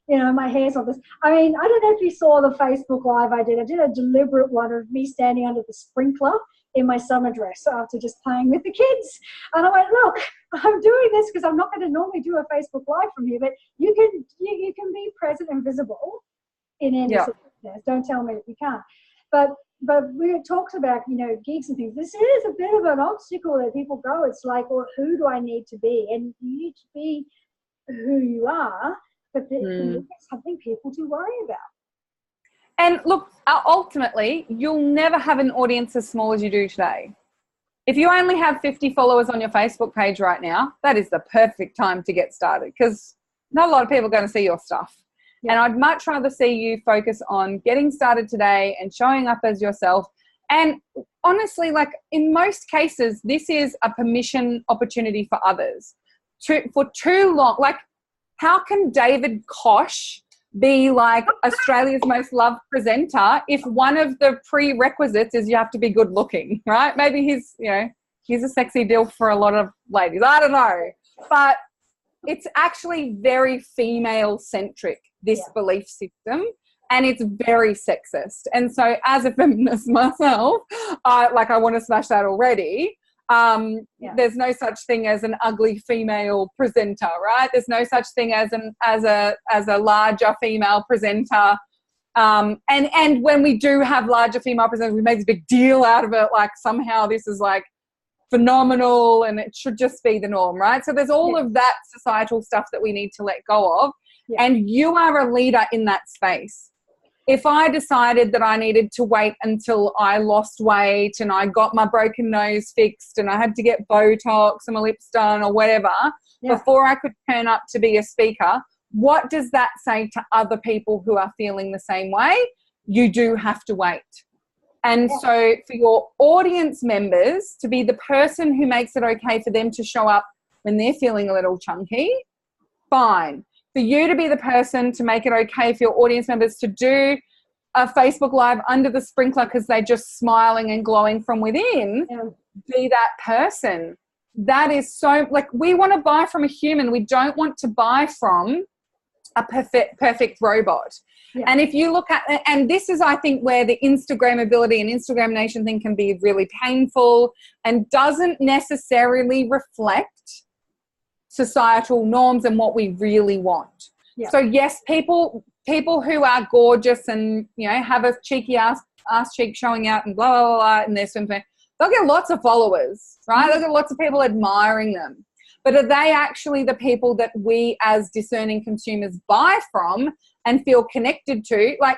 and my hair's on this. I mean, I don't know if you saw the Facebook Live I did. I did a deliberate one of me standing under the sprinkler in my summer dress after just playing with the kids. And I went, look, I'm doing this because I'm not going to normally do a Facebook Live from here, but you can be present and visible in any circumstance. Don't tell me that you can't. But we talked about, gigs and things. This is a bit of an obstacle that people go. It's like, well, who do I need to be? And you need to be who you are, but it's something people do worry about. And look, ultimately, you'll never have an audience as small as you do today. If you only have 50 followers on your Facebook page right now, that is the perfect time to get started because not a lot of people are going to see your stuff. Yeah. And I'd much rather see you focus on getting started today and showing up as yourself. And honestly, like in most cases, this is a permission opportunity for others. For too long, like how can David Koch be like Australia's most loved presenter if one of the prerequisites is you have to be good looking, right? Maybe he's a sexy deal for a lot of ladies. I don't know. But it's actually very female centric, this belief system, and it's very sexist. And so as a feminist myself, I want to smash that already. There's no such thing as an ugly female presenter, right? There's no such thing as a larger female presenter. And when we do have larger female presenters, we make this big deal out of it, like somehow this is like phenomenal and it should just be the norm, right? So there's all of that societal stuff that we need to let go of. And you are a leader in that space. if I decided that I needed to wait until I lost weight and I got my broken nose fixed and I had to get Botox and my lips done or whatever before I could turn up to be a speaker, what does that say to other people who are feeling the same way? You do have to wait. And so for your audience members to be the person who makes it okay for them to show up when they're feeling a little chunky, fine. For you to be the person to make it okay for your audience members to do a Facebook Live under the sprinkler because they're just smiling and glowing from within, be that person. That is so, like, we want to buy from a human. We don't want to buy from a perfect robot. And if you look at, and this is, I think, where the Instagrammability and Instagram Nation thing can be really painful and doesn't necessarily reflect societal norms and what we really want. So yes, people who are gorgeous and, you know, have a cheeky ass cheek showing out and blah, blah, blah, blah, and their swim thing, they'll get lots of followers, right? They'll get lots of people admiring them. But are they actually the people that we as discerning consumers buy from and feel connected to? Like,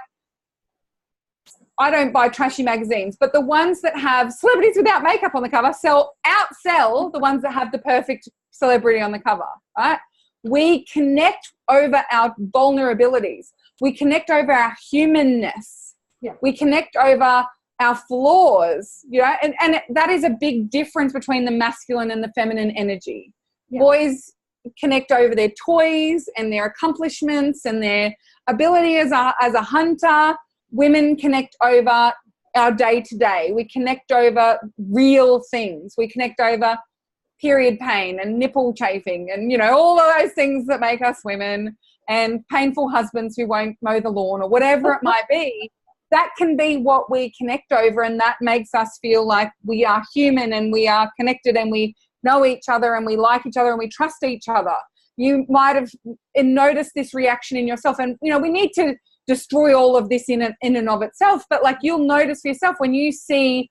I don't buy trashy magazines, but the ones that have celebrities without makeup on the cover outsell the ones that have the perfect celebrity on the cover, right? We connect over our vulnerabilities. We connect over our humanness. We connect over our flaws, you know, and that is a big difference between the masculine and the feminine energy. Boys connect over their toys and their accomplishments and their ability as a hunter. Women connect over our day-to-day. We connect over real things. We connect over period pain and nipple chafing and, you know, all of those things that make us women, and painful husbands who won't mow the lawn or whatever it might be. That can be what we connect over, and that makes us feel like we are human and we are connected and we know each other and we like each other and we trust each other. You might have noticed this reaction in yourself, and, you know, we need to destroy all of this in and of itself, but, like, you'll notice for yourself when you see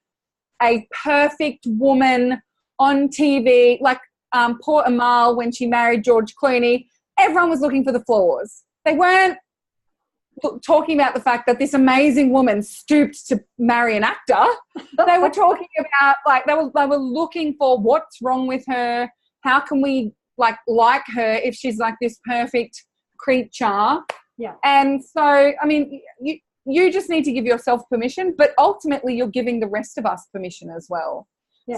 a perfect woman on TV, like poor Amal when she married George Clooney, everyone was looking for the flaws. They weren't talking about the fact that this amazing woman stooped to marry an actor. They were talking about, like, they were looking for what's wrong with her. How can we like her if she's like this perfect creature? And so, I mean, you just need to give yourself permission, but ultimately you're giving the rest of us permission as well.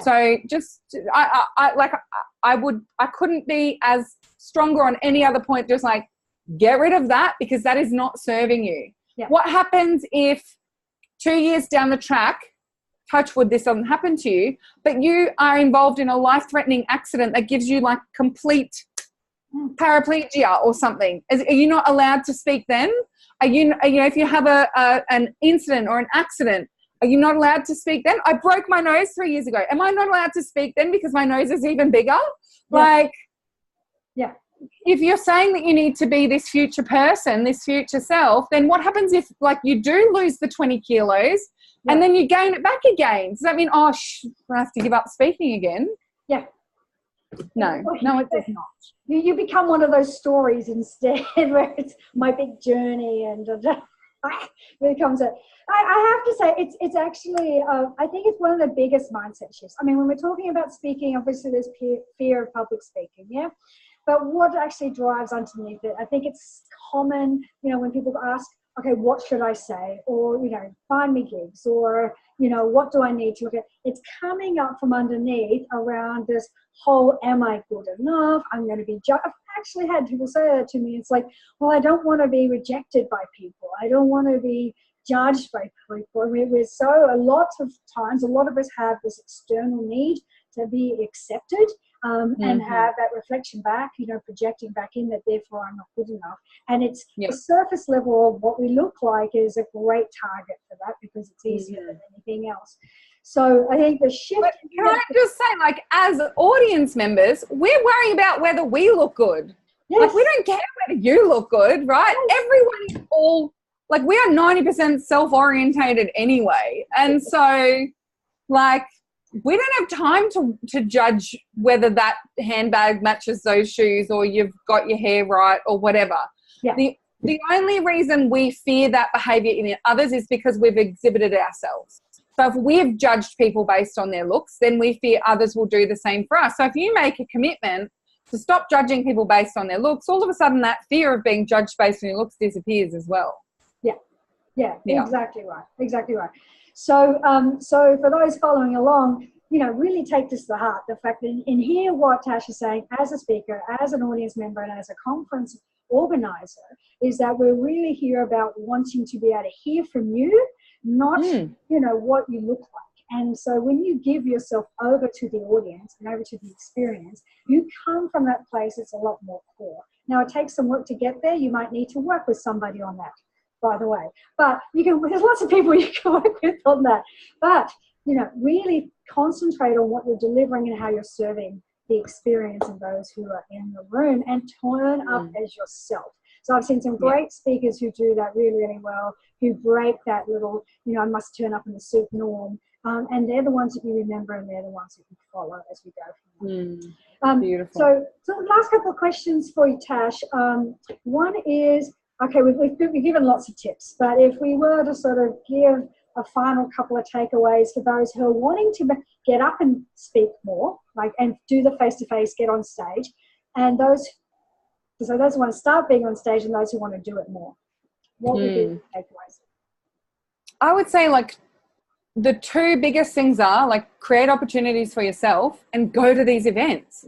So just, I couldn't be as stronger on any other point. Just like, get rid of that, because that is not serving you. What happens if 2 years down the track, touch wood, this doesn't happen to you, but you are involved in a life-threatening accident that gives you like complete paraplegia or something? Are you not allowed to speak then? Are you know, if you have an incident or an accident, are you not allowed to speak then? I broke my nose 3 years ago. Am I not allowed to speak then because my nose is even bigger? Like, if you're saying that you need to be this future person, this future self, then what happens if, like, you do lose the 20 kilos and then you gain it back again? Does that mean, I have to give up speaking again? No, it does not. You become one of those stories instead where it's my big journey and it becomes a... I have to say, it's actually, I think it's one of the biggest mindset shifts. I mean, when we're talking about speaking, obviously there's fear of public speaking, But what actually drives underneath it, I think it's common, you know, when people ask, okay, what should I say? Or, you know, find me gigs, or, you know, what do I need to look at? It's coming up from underneath around this whole, am I good enough? I'm going to be judged. I've actually had people say that to me. It's like, well, I don't want to be rejected by people. I don't want to be judged by people. I mean, a lot of times, a lot of us have this external need to be accepted. And have that reflection back, you know, projecting back in that therefore I'm not good enough. And it's the surface level of what we look like is a great target for that, because it's easier than anything else. So I think the shift... But can I just say, like, as audience members, we're worrying about whether we look good. Like, we don't care whether you look good, right? Everyone is all... Like, we are 90% self-orientated anyway. And so, like... we don't have time to judge whether that handbag matches those shoes or you've got your hair right or whatever. The The only reason we fear that behavior in others is because we've exhibited it ourselves. So if we've judged people based on their looks, then we fear others will do the same for us. So if you make a commitment to stop judging people based on their looks, all of a sudden that fear of being judged based on your looks disappears as well. Yeah, exactly right. So, so for those following along, really take this to the heart. The fact that in here, what Tash is saying as a speaker, as an audience member, and as a conference organizer, is that we're really here about wanting to be able to hear from you, not what you look like. And so when you give yourself over to the audience and over to the experience, you come from that place. It's a lot more core. Now, it takes some work to get there. You might need to work with somebody on that, by the way. But there's lots of people you can work with on that. But, really concentrate on what you're delivering and how you're serving the experience of those who are in the room, and turn up as yourself. So I've seen some great speakers who do that really, really well, who break that little, I must turn up in the suit norm. And they're the ones that you remember, and they're the ones that you follow as we go from there. Beautiful. So the last couple of questions for you, Tash. One is, okay, we've given lots of tips, but if we were to sort of give a final couple of takeaways for those who are wanting to get up and speak more, and do the face-to-face, get on stage, and those who want to start being on stage and those who want to do it more, what would be the takeaways? I would say the two biggest things are create opportunities for yourself and go to these events.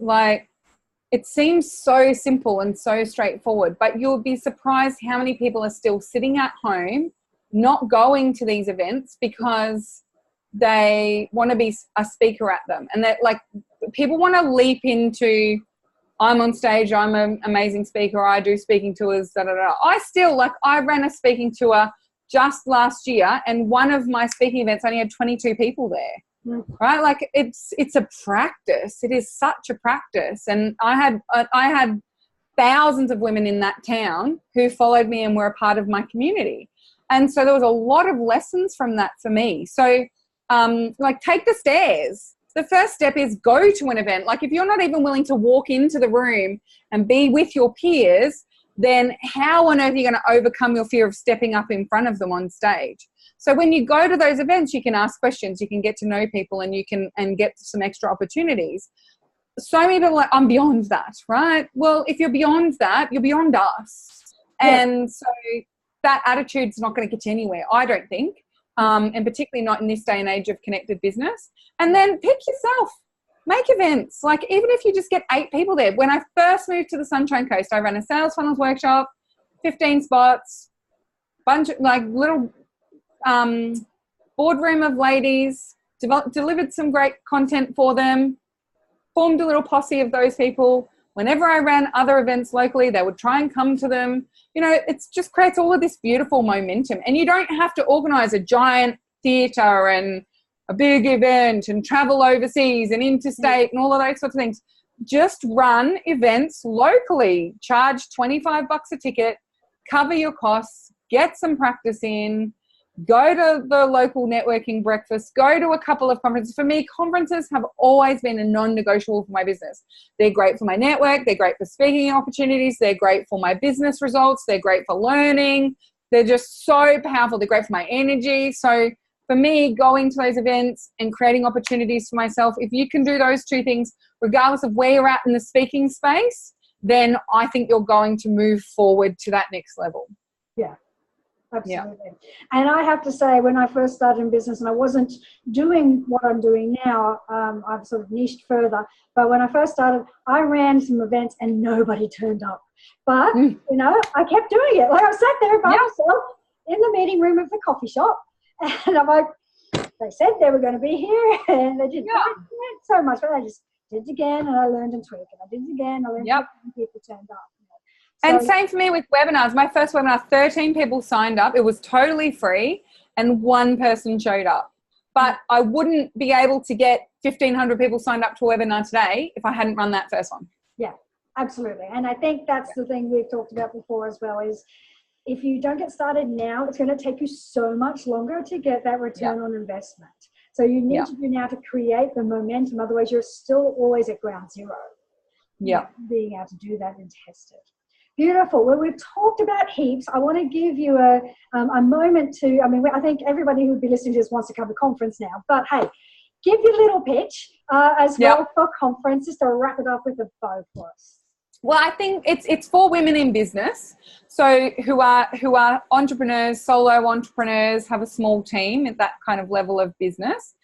It seems so simple and so straightforward, but you'll be surprised how many people are still sitting at home, not going to these events because they want to be a speaker at them. And that people want to leap into, I'm on stage, I'm an amazing speaker, I do speaking tours, da, da, da. I ran a speaking tour just last year, and one of my speaking events only had 22 people there. Right? It's a practice. It is such a practice. And I had thousands of women in that town who followed me and were a part of my community. And so there was a lot of lessons from that for me. So take the stairs. The first step is go to an event. If you're not even willing to walk into the room and be with your peers, then how on earth are you going to overcome your fear of stepping up in front of them on stage? So when you go to those events, you can ask questions, you can get to know people, and you can get some extra opportunities. So many people are like, I'm beyond that, right? Well, if you're beyond that, you're beyond us. Yeah. And so that attitude's not going to get you anywhere, I don't think, and particularly not in this day and age of connected business. And then pick yourself. Make events. Even if you just get 8 people there. When I first moved to the Sunshine Coast, I ran a sales funnels workshop, 15 spots, bunch of little boardroom of ladies, delivered some great content for them, formed a little posse of those people. Whenever I ran other events locally, they would try and come to them. It just creates all of this beautiful momentum. And you don't have to organize a giant theatre and a big event and travel overseas and interstate and all of those sorts of things. Just run events locally, charge $25 a ticket, cover your costs, get some practice in, go to the local networking breakfast, go to a couple of conferences. For me, conferences have always been a non-negotiable for my business. They're great for my network. They're great for speaking opportunities. They're great for my business results. They're great for learning. They're just so powerful. They're great for my energy. So for me, going to those events and creating opportunities for myself, if you can do those two things, regardless of where you're at in the speaking space, then I think you're going to move forward to that next level. Yeah, absolutely. Yeah. And I have to say, when I first started in business and I wasn't doing what I'm doing now, I've sort of niched further. But when I first started, I ran some events and nobody turned up. But, I kept doing it. I sat there by myself in the meeting room of the coffee shop. And I'm like, they said they were going to be here, and they didn't so much, but I just did it again, and I learned and tweaked, and I did it again, I learned and people turned up. So, and same for me with webinars. My first webinar, 13 people signed up. It was totally free, and 1 person showed up. But I wouldn't be able to get 1,500 people signed up to a webinar today if I hadn't run that first one. Yeah, absolutely. And I think that's the thing we've talked about before as well, is if you don't get started now, it's going to take you so much longer to get that return on investment. So you need to do now to create the momentum. Otherwise, you're still always at ground zero. Yeah. Being able to do that and test it. Beautiful. Well, we've talked about heaps. I want to give you a moment to, I mean, I think everybody who would be listening to this wants to come to conference now, but hey, give your little pitch as well for conference, just to wrap it up with a bow for us. Well, I think it's for women in business, so who are entrepreneurs, solo entrepreneurs, have a small team at that kind of level of business.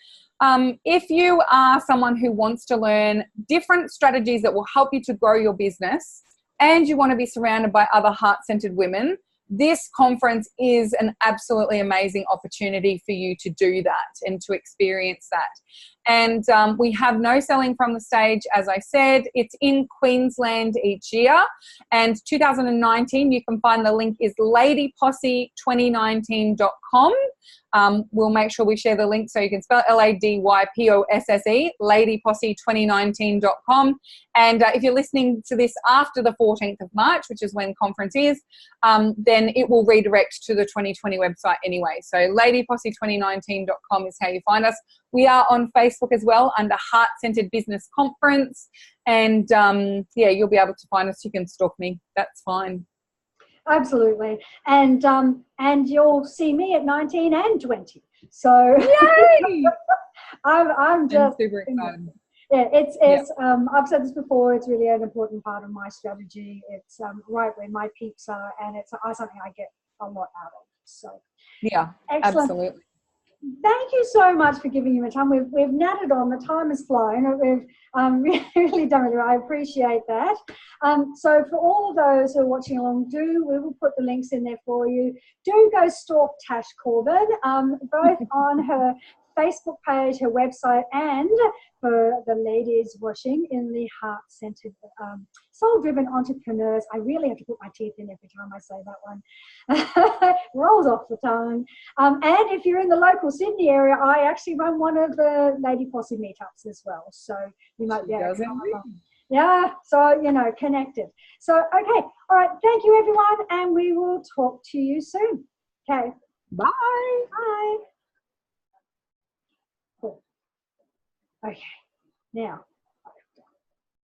If you are someone who wants to learn different strategies that will help you to grow your business, and you want to be surrounded by other heart-centered women, this conference is an absolutely amazing opportunity for you to do that and to experience that. And we have no selling from the stage, as I said. It's in Queensland each year. And 2019, you can find the link is ladyposse2019.com. We'll make sure we share the link so you can spell LADYPOSSE, ladyposse2019.com. And if you're listening to this after the 14th of March, which is when conference is, then it will redirect to the 2020 website anyway. So ladyposse2019.com is how you find us. We are on Facebook as well under Heart Centered Business Conference. And yeah, you'll be able to find us. You can stalk me. That's fine. Absolutely. And you'll see me at 19 and 20. So yay! I'm just super excited. Yeah, it's I've said this before, it's really an important part of my strategy. It's right where my peeps are, and it's something I get a lot out of. So yeah, excellent. Absolutely. Thank you so much for giving me the time. We've nattered on. The time has flown. We've really done really well. I appreciate that. So for all of those who are watching along, we will put the links in there for you. Do go stalk Tash Corbin, both on her Facebook page, her website, and for the ladies watching in the heart-centered, soul-driven entrepreneurs. I really have to put my teeth in every time I say that one. Rolls off the tongue. And if you're in the local Sydney area, I actually run one of the Lady Posse meetups as well. So you might be able to come along. Yeah, so, connected. So, okay. All right. Thank you, everyone. And we will talk to you soon. Okay. Bye. Bye. Cool. Okay. Now,